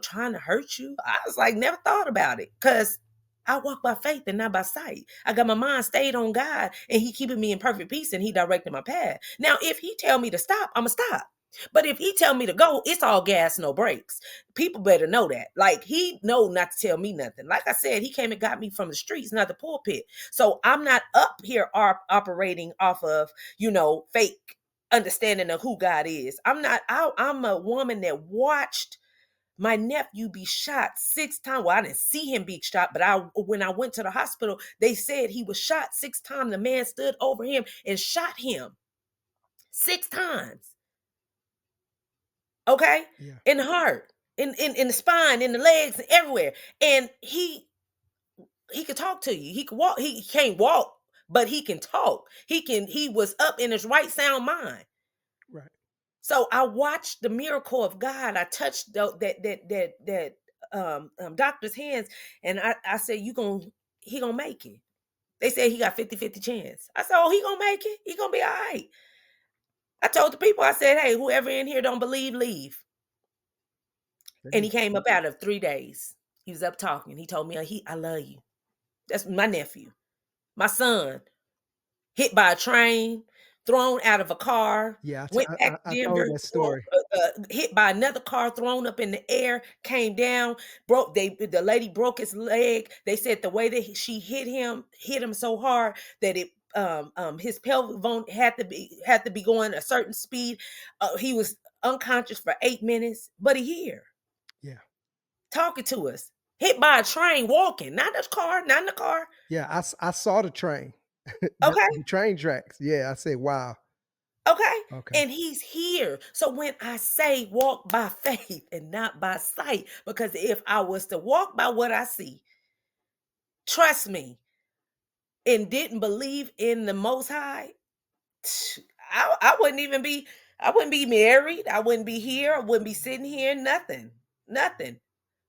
trying to hurt you. I was like, never thought about it. Cause I walk by faith and not by sight. I got my mind stayed on God, and he keeping me in perfect peace, and he directed my path. Now, if he tell me to stop, I'ma stop. But if he tell me to go, it's all gas, no brakes. People better know that. Like, he know not to tell me nothing. Like I said, he came and got me from the streets, not the pulpit. So I'm not up here operating off of, fake understanding of who God is. I'm a woman that watched my nephew be shot 6 times. Well, I didn't see him be shot, but when I went to the hospital, they said he was shot 6 times. The man stood over him and shot him 6 times. Okay? Yeah, In the heart, in the spine, in the legs, everywhere. And he could talk to you. He could walk. He can't walk, but he can talk. He was up in his right sound mind. right. So I watched the miracle of God. I touched that doctor's hands, and I said, he gonna make it. They said he got 50-50 chance. I said, oh, he gonna make it. He gonna be all right. I told the people, I said, hey, whoever in here don't believe, leave. And he Amen. came up out of 3 days. He was up talking. He told me, I love you. That's my nephew. My son, hit by a train, thrown out of a car, Yeah, went back I to told Denver, that story. hit by another car, thrown up in the air, came down, the lady broke his leg. They said the way that she hit him so hard that his pelvic bone had to be going a certain speed. He was unconscious for 8 minutes, but he here Yeah, talking to us. Hit by a train, walking, not the car, not in the car. yeah. I saw the train, Okay. the train tracks. Yeah, I said, wow. Okay? Okay. And he's here. So when I say walk by faith and not by sight, because if I was to walk by what I see, trust me, and didn't believe in the Most High, I wouldn't even be, I wouldn't be married. I wouldn't be here. I wouldn't be sitting here. Nothing. Nothing.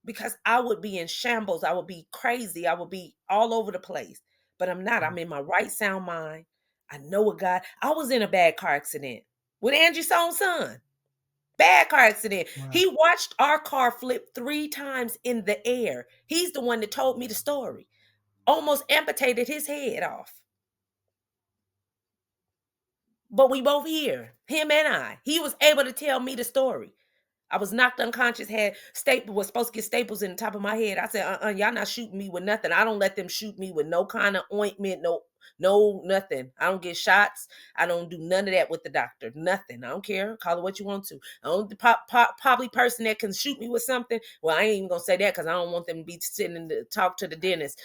Because I would be in shambles. I would be crazy. I would be all over the place. But I'm not. Mm. I'm in my right sound mind. I know a God. I was in a bad car accident with Angie Sone's son. Bad car accident. Wow. He watched our car flip 3 times in the air. He's the one that told me the story. Almost amputated his head off. But we both here, him and I. He was able to tell me the story. I was knocked unconscious, had staple was supposed to get staples in the top of my head. I said, y'all not shooting me with nothing. I don't let them shoot me with no kind of ointment, no, nothing. I don't get shots. I don't do none of that with the doctor. Nothing. I don't care. Call it what you want to. I don't probably person that can shoot me with something. Well, I ain't even gonna say that because I don't want them to be sitting to talk to the dentist.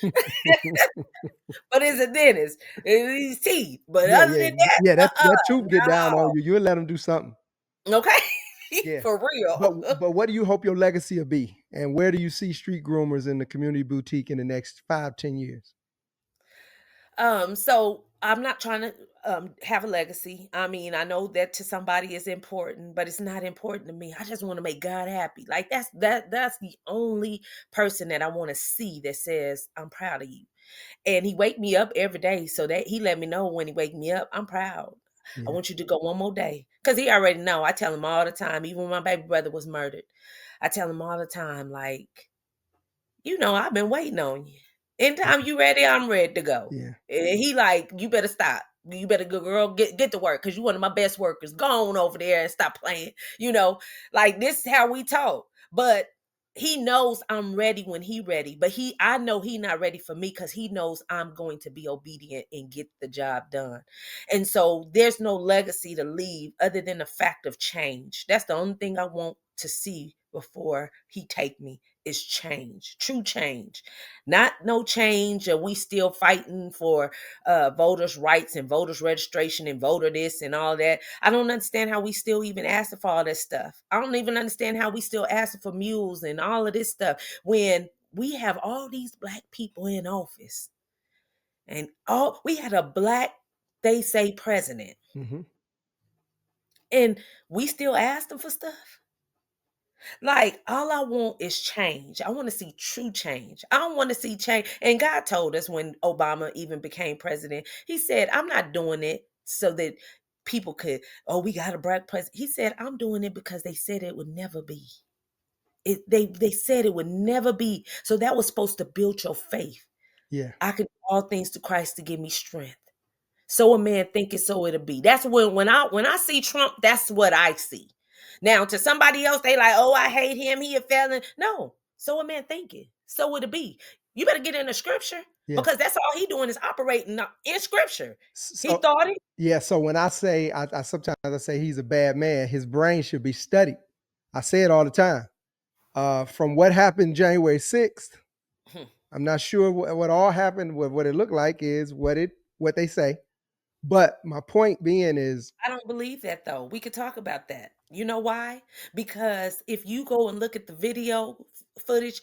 But it's a dentist. It's his teeth. But Yeah, other yeah, than that, yeah. That tooth get down on no. you. You'll let them do something. Okay. Yeah. For But real. but what do you hope your legacy will be? And where do you see street groomers in the community boutique in the next 5, 10 years? So I'm not trying to have a legacy. I mean, I know that to somebody is important, but it's not important to me. I just want to make God happy. Like that's the only person that I want to see that says, I'm proud of you. And he wake me up every day so that he let me know when he wake me up, I'm proud. I Yeah. want you to go one more day. Cause he already know. I tell him all the time, even when my baby brother was murdered. I tell him all the time, like, I've been waiting on you. Anytime you ready, I'm ready to go. Yeah. And he like, you better stop. You better go, girl, get to work because you one of my best workers. Go on over there and stop playing. You know, like this is how we talk. But he knows I'm ready when he ready. But I know he not ready for me because he knows I'm going to be obedient and get the job done. And so there's no legacy to leave other than the fact of change. That's the only thing I want to see before he take me is change, true change, not no change. And we still fighting for voters' rights and voters' registration and voter this and all that. I don't understand how we still even asking for all that stuff. I don't even understand how we still asking for mules and all of this stuff when we have all these black people in office and all we had a black, they say, president, Hmm. and we still ask them for stuff. Like, all I want is change. I want to see true change. I don't want to see change. And God told us when Obama even became president, he said, I'm not doing it so that people could, oh, we got a black president. He said, I'm doing it because they said it would never be. They said it would never be. So that was supposed to build your faith. Yeah. I can do all things to Christ to give me strength. So a man thinketh, so it'll be. That's when I see Trump, that's what I see. Now to somebody else, they like, oh, I hate him, he a felon. No, so a man thinketh, so it'll be. You better get in the scripture Yeah. because that's all he doing is operating in scripture. He So thought it. yeah. So when I say I sometimes I say he's a bad man, his brain should be studied. I say it all the time. From what happened January 6th, I'm not sure what all happened. What it looked like is what they say. But my point being is, I don't believe that though. We could talk about that. You know why? Because if you go and look at the video footage,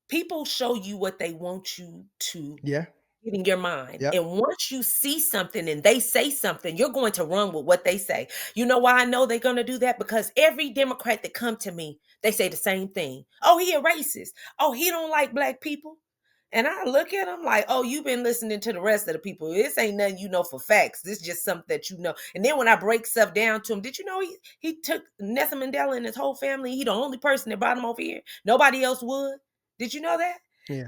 people show you what they want you to yeah, get in your mind. yep, And once you see something and they say something, you're going to run with what they say. You know why I know they're going to do that? Because every Democrat that come to me, they say the same thing. Oh, he a racist. Oh, he don't like black people. And I look at him like, oh, you've been listening to the rest of the people. This ain't nothing you know for facts. This is just something that you know. And then when I break stuff down to him, did you know he took Nelson Mandela and his whole family? He the only person that brought him over here. Nobody else would. Did you know that? yeah,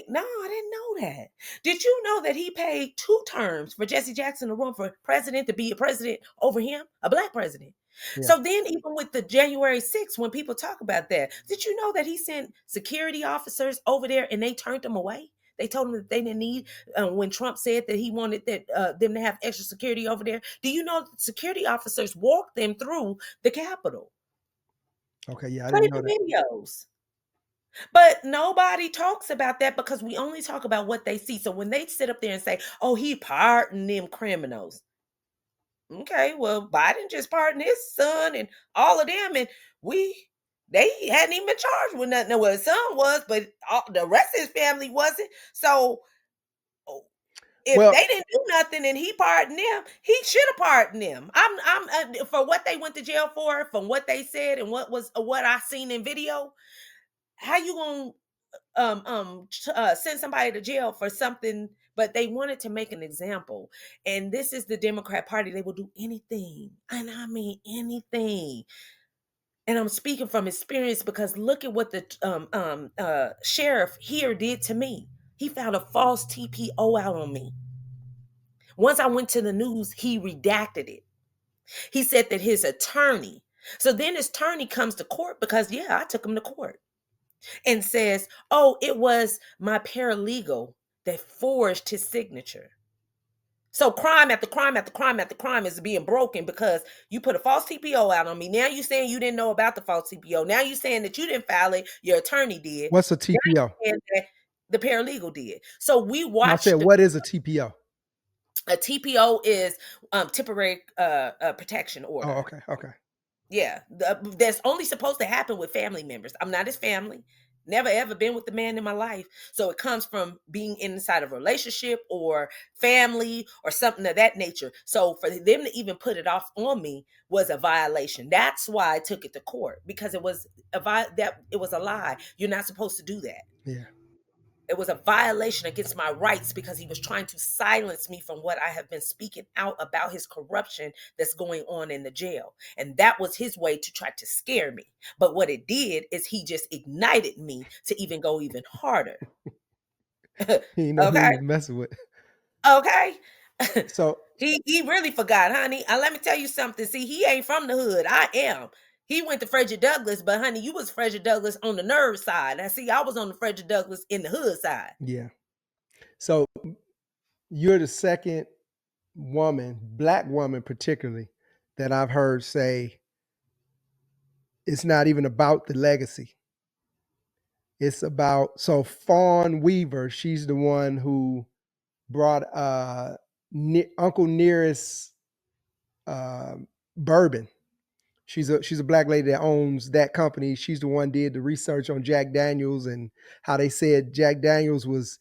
No, I didn't know that. Did you know that he paid 2 terms for Jesse Jackson to run for president to be a president over him, a black president? yeah. So then, even with the January 6th, when people talk about that, did you know that he sent security officers over there and they turned them away? They told them that they didn't need, when Trump said that he wanted them to have extra security over there. Do you know that security officers walked them through the Capitol? Okay, yeah, I Play didn't know the that. videos. But nobody talks about that because we only talk about what they see. So when they sit up there and say, "Oh, he pardoned them criminals," Okay, well, Biden just pardoned his son and all of them, and they hadn't even been charged with nothing. Well, his son was, but the rest of his family wasn't. So oh, if Well, they didn't do nothing and he pardoned them, he should have pardoned them. I'm for what they went to jail for, from what they said and what I seen in video. How you gonna send somebody to jail for something, but they wanted to make an example. And this is the Democrat Party. They will do anything, and I mean anything. And I'm speaking from experience because look at what the sheriff here did to me. He found a false TPO out on me. Once I went to the news, he redacted it. He said that his attorney, so then his attorney comes to court because, yeah, I took him to court and says, "Oh, it was my paralegal that forged his signature." So crime after crime after crime after crime is being broken because you put a false TPO out on me. Now you saying you didn't know about the false TPO. Now you saying that you didn't file it, your attorney did. what's a Now you TPO? saying that the paralegal did. So we No, I said, watched what is a TPO? a TPO is temporary protection Oh, order. okay, okay. Yeah, that's only supposed to happen with family members. I'm not his family. Never ever been with the man in my life. So it comes from being inside of a relationship or family or something of that nature. So for them to even put it off on me was a violation. That's why I took it to court because it was that it was a lie. You're not supposed to do that. Yeah. It was a violation against my rights because he was trying to silence me from what I have been speaking out about his corruption that's going on in the jail. And that was his way to try to scare me. But what it did is he just ignited me to even go even harder. He know who he Okay. was messing with. Okay. So he really forgot, honey. Let me tell you something. See, he ain't from the hood. I am. He went to Frederick Douglass, but honey, you was Frederick Douglass on the nerve side. I see. I was on the Frederick Douglass in the hood side. yeah. So you're the second woman, black woman particularly, that I've heard say it's not even about the legacy. It's about, so Fawn Weaver, she's the one who brought Uncle Nearest uh, bourbon. She's a black lady that owns that company. She's the one did the research on Jack Daniels and how they said Jack Daniels was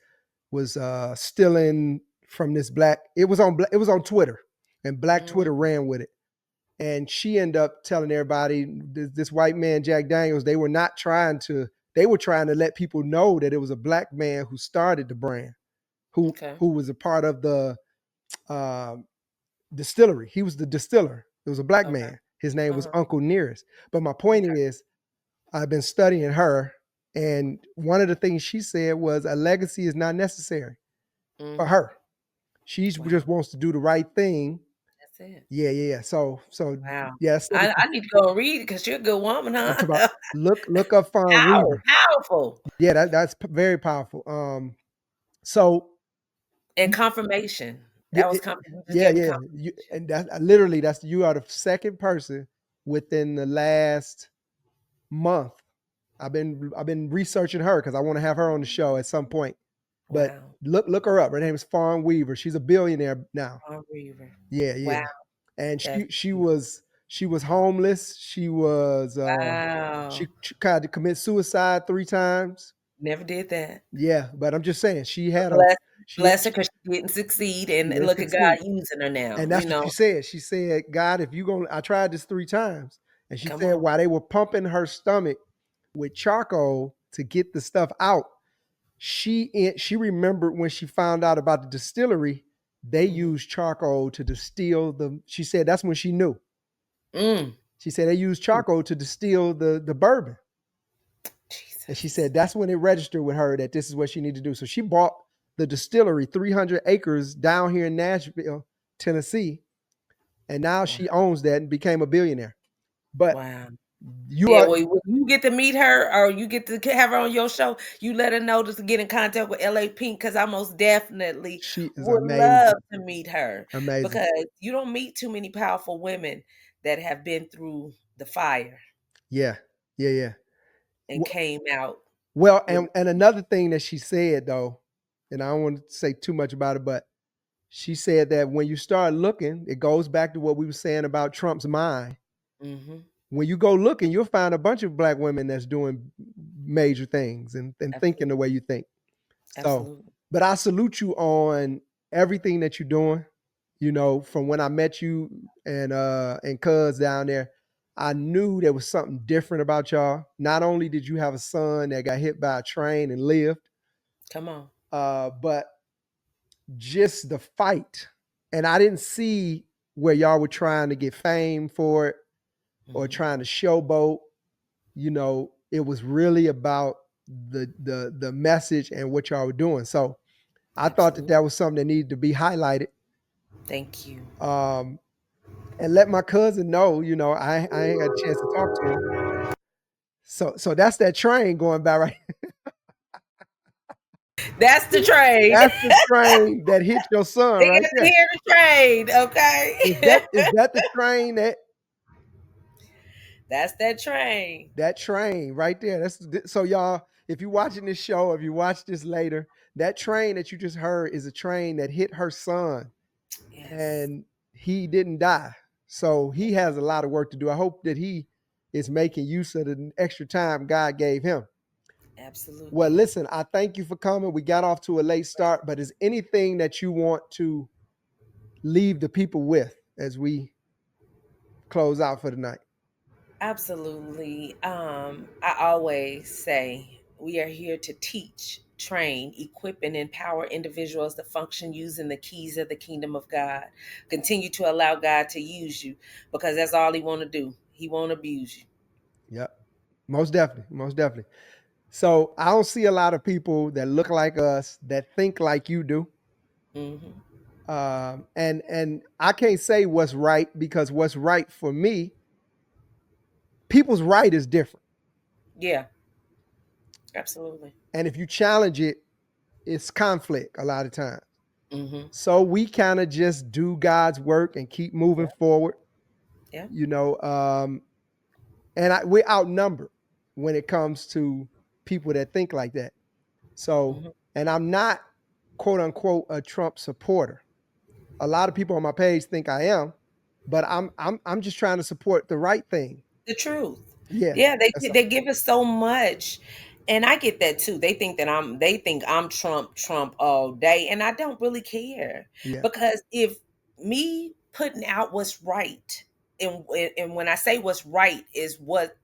stealing from this black. It was on Twitter, and Black Mhm. Twitter ran with it. And she ended up telling everybody this white man Jack Daniels. They were not trying to. They were trying to let people know that it was a black man who started the brand, who Okay. who was a part of the um, distillery. He was the distiller. It was a black Okay. man. His name was Uh-huh. Uncle Nearest. But my point Okay. is, I've been studying her, and one of the things she said was a legacy is not necessary for Mhm. her. She Wow. just wants to do the right thing. That's it. Yeah, yeah, yeah. So Wow. yeah, I need to go and read it because you're a good woman, I'm talking about huh? look up Fawn Weaver. Powerful. Yeah, that's very powerful. So And confirmation. yeah, That was you just yeah, gave me yeah. confirmation. And that literally, that's you are the second person within the last month. I've been researching her because I want to have her on the show at some point. But Wow. look her up. Her name is Fawn Weaver. She's a billionaire now. Paul Reaver. Yeah, Wow. yeah. And That's she deep. was homeless. She Wow. tried to commit suicide 3 times. Never did that. Yeah, but I'm just saying she But had a she bless her because she didn't succeed, and she didn't look at God succeed. using her now, And that's what she said. She said, God, if you gonna, I tried this 3 times. And she Come said, on. while they were pumping her stomach with charcoal to get the stuff out, she remembered when she found out about the distillery, they Mhm. used charcoal to distill she said that's when she knew. Mm. She said they used Mm. charcoal to distill the bourbon. And she Jesus. said that's when it registered with her that this is what she needed to do. So she bought the distillery, 300 acres down here in Nashville, Tennessee, and now Wow. she owns that and became a billionaire. But Wow. you Yeah, are well, when you get to meet her or you get to have her on your show, you let her know to get in contact with LA Pink because I most definitely she is would love amazing. to meet her Amazing. because you don't meet too many powerful women that have been through the fire Yeah. Yeah, yeah. and W- came out Well, with and another thing that she said though, and I don't want to say too much about it, but She said that when you start looking, it goes back to what we were saying about Trump's mind. Mhm. When you go looking, you'll find a bunch of black women that's doing major things and thinking the Absolutely. way you think. So, Absolutely. but I salute you on everything that you're doing. You know, from when I met you and Cuz down there, I knew there was something different about y'all. Not only did you have a son that got hit by a train and lived, Come on. but just the fight. And I didn't see where y'all were trying to get fame for it or Mhm. trying to showboat. You know, it was really about the message and what y'all were doing. So I thought that Absolutely. that was something that needed to be highlighted. Thank you. Um, and let my cousin know, you know, I ain't got a chance to talk to him. So that's that train going by right. That's the trade. That's the train that hit your son They right got to there. hear the trade, okay? Is that the train That's that train. that train right there? So y'all, if you're watching this show, if you watch this later, that train that you just heard is a train that hit her son Yes. and he didn't die. So he has a lot of work to do. I hope that he is making use of the extra time God gave him. Well, Absolutely. listen, I thank you for coming. We got off to a late start, but is anything that you want to leave the people with as we close out for the night? Absolutely. I always say we are here to teach, train, equip, and empower individuals to function using the keys of the kingdom of God. Continue to allow God to use you because that's all He want to do. He won't abuse you. Yep. Most definitely. Most definitely. So I don't see a lot of people that look like us that think like you do. Hmm. And I can't say what's right because what's right for me, people's right is different. Yeah, absolutely. And if you challenge it, it's conflict a lot of times. Hmm. So we kind of just do God's work and keep moving Yeah, forward, yeah. you know. And we're outnumbered when it comes to people that think like that. So, Hmm. and I'm not quote unquote a Trump supporter. A lot of people on my page think I am, but I'm just trying to support the right thing. The truth. Yeah. Yeah, they That's they give us so much. And I get that too. They think I'm Trump all day. And I don't really care. yeah. Because if me putting out what's right, and when I say what's right is what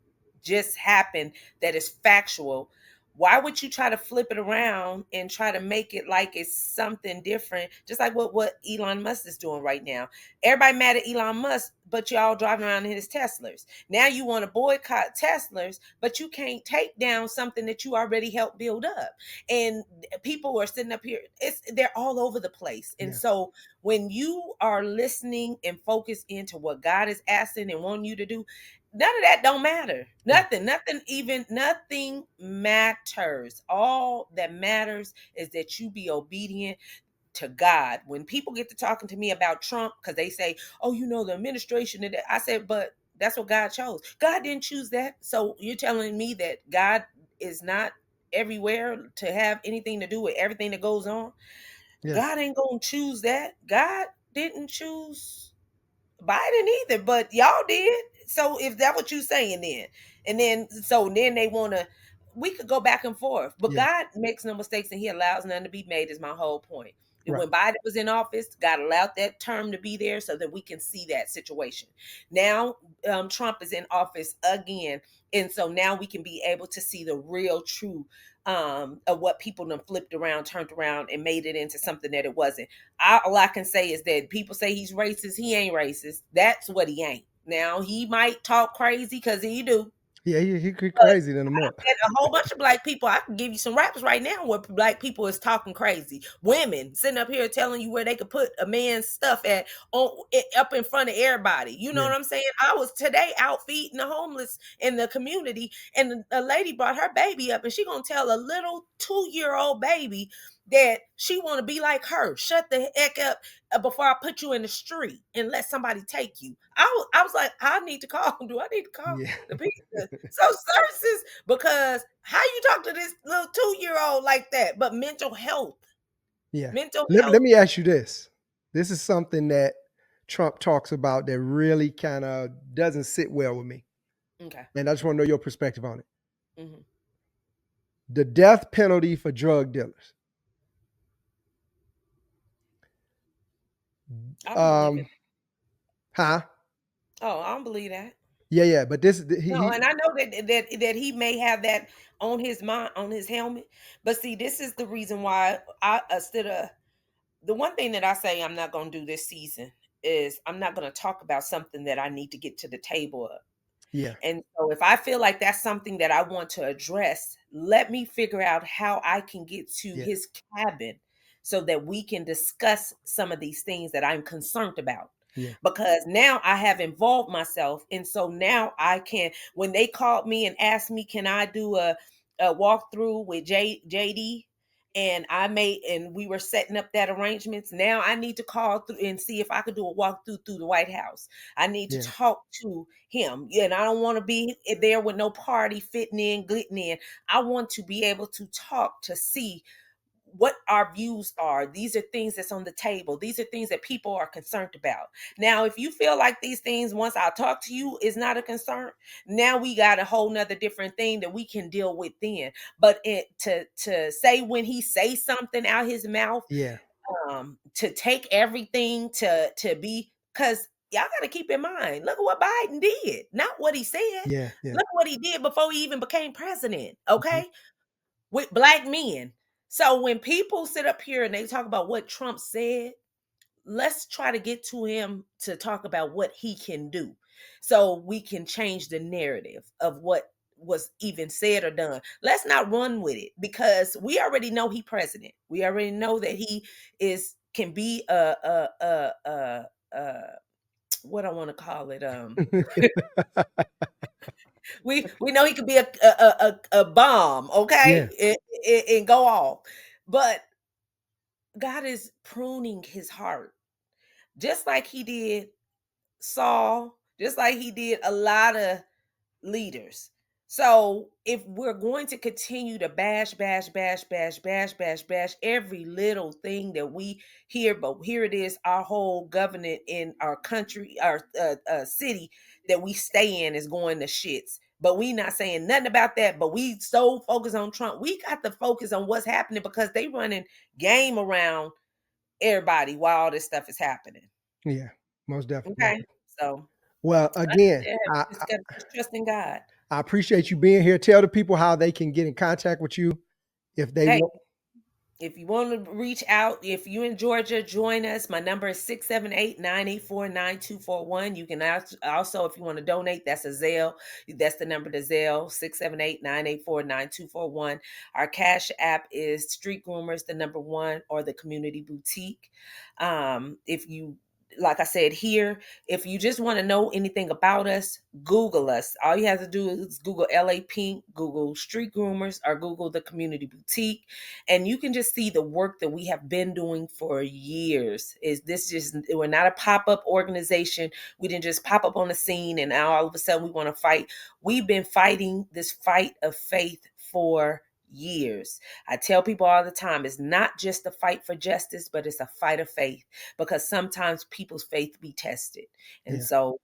just happened that is factual, why would you try to flip it around and try to make it like it's something different? Just like what Elon Musk is doing right now. Everybody mad at Elon Musk, but y'all driving around in his Teslas. Now you want to boycott Teslas, but you can't take down something that you already helped build up. And people are sitting up here, they're all over the place. And Yeah. so when you are listening and focused into what God is asking and wanting you to do, none of that don't matter. Yeah. Nothing matters. All that matters is that you be obedient to God. When people get to talking to me about Trump, because they say, oh, the administration, and I said, but that's what God chose. God didn't choose that. So you're telling me that God is not everywhere to have anything to do with everything that goes on? Yeah. God ain't gonna choose that. God didn't choose Biden either, but y'all did. So if that's what you saying then, and then they want to, we could go back and forth. But Yeah. God makes no mistakes, and He allows none to be made. Is my whole point. Right. When Biden was in office, God allowed that term to be there so that we can see that situation. Now Trump is in office again, and so now we can be able to see the real, true of what people done flipped around, turned around, and made it into something that it wasn't. All I can say is that people say he's racist. He ain't racist. That's what he ain't. Now he might talk crazy because he do, Yeah. He but crazy than a mug. and a whole bunch of black people. I can give you some rappers right now where black people is talking crazy. Women sitting up here telling you where they could put a man's stuff at up in front of everybody. You know Yeah. what I'm saying? I was today out feeding the homeless in the community, and a lady brought her baby up, and she gonna tell a little 2-year-old baby that she want to be like her. Shut the heck up before I put you in the street and let somebody take you. I was like, I need to call. Do I need to call Yeah. the people? So services, because how you talk to this little 2-year-old like that? But mental health, Yeah. mental Let health. me ask you this. This is something that Trump talks about that really kind of doesn't sit well with me. Okay. And I just want to know your perspective on it. Mhm. The death penalty for drug dealers. I don't believe it. Um, huh? Oh, I don't believe that. Yeah, yeah. But this No, he and I know that he may have that on his mind, on his helmet. But see, this is the reason why I instead of the one thing that I say I'm not going to do this season is I'm not going to talk about something that I need to get to the table of. yeah, And so if I feel like that's something that I want to address, let me figure out how I can get to yeah, his cabin so that we can discuss some of these things that I'm concerned about. yeah, Because now I have involved myself. And so now I can, when they called me and asked me, can I do a walkthrough with JD? And we were setting up that arrangements. Now I need to call through and see if I could do a walkthrough through the White House. I need to yeah, talk to him. Yeah, and I don't want to be there with no party fitting in, glitting in. I want to be able to talk to see what our views are. These are things that's on the table. These are things that people are concerned about. Now, if you feel like these things, once I talk to you, is not a concern, now we got a whole nother different thing that we can deal with then. But to say when he say something out his mouth, yeah, to take everything to be, because y'all got to keep in mind, look at what Biden did, not what he said. yeah, yeah. Look what he did before he even became president, Mhm. okay, with black men. So when people sit up here and they talk about what Trump said, let's try to get to him to talk about what he can do so we can change the narrative of what was even said or done. Let's not run with it because we already know he president. We already know that he is can be a what I want to call it. We know he could be a bomb, Yeah, okay, and go off. But God is pruning his heart, just like he did Saul, just like he did a lot of leaders. So if we're going to continue to bash every little thing that we hear, but here it is, our whole government in our country, our city that we stay in is going to shits. But we not saying nothing about that. But we so focused on Trump. We got to focus on what's happening because they running game around everybody while all this stuff is happening. yeah. Most definitely. Okay, so Well, like I again, said, we just got to just trust in God. I appreciate you being here. Tell the people how they can get in contact with you if they Hey, want. if you want to reach out, if you in Georgia, join us. My number is 678-984-9241. You can also, if you want to donate, that's a Zelle. That's the number to Zelle, 678-984-9241. Our cash app is Street Groomers, the number one, or the Community Boutique. If you like I said here, if you just want to know anything about us, Google us. All you have to do is Google LA Pink, Google Street Groomers, or Google the Community Boutique, and you can just see the work that we have been doing for years. Is this just we're not a pop-up organization. We didn't just pop up on the scene and now all of a sudden we want to fight. We've been fighting this fight of faith for years. I tell people all the time, it's not just a fight for justice, but it's a fight of faith because sometimes people's faith be tested. And Yeah. so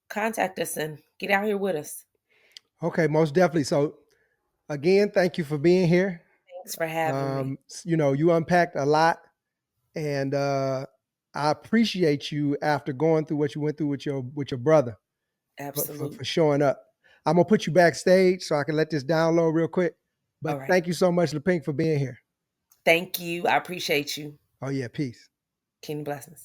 contact us and get out here with us. Okay, most definitely. So again, thank you for being here. Thanks for having me. You unpacked a lot, and I appreciate you after going through what you went through with your brother for Absolutely. showing up. I'm gonna put you backstage so I can let this download real quick. All But right. thank you so much, LaPink, for being here. Thank you. I appreciate you. Oh yeah, peace. King blessings.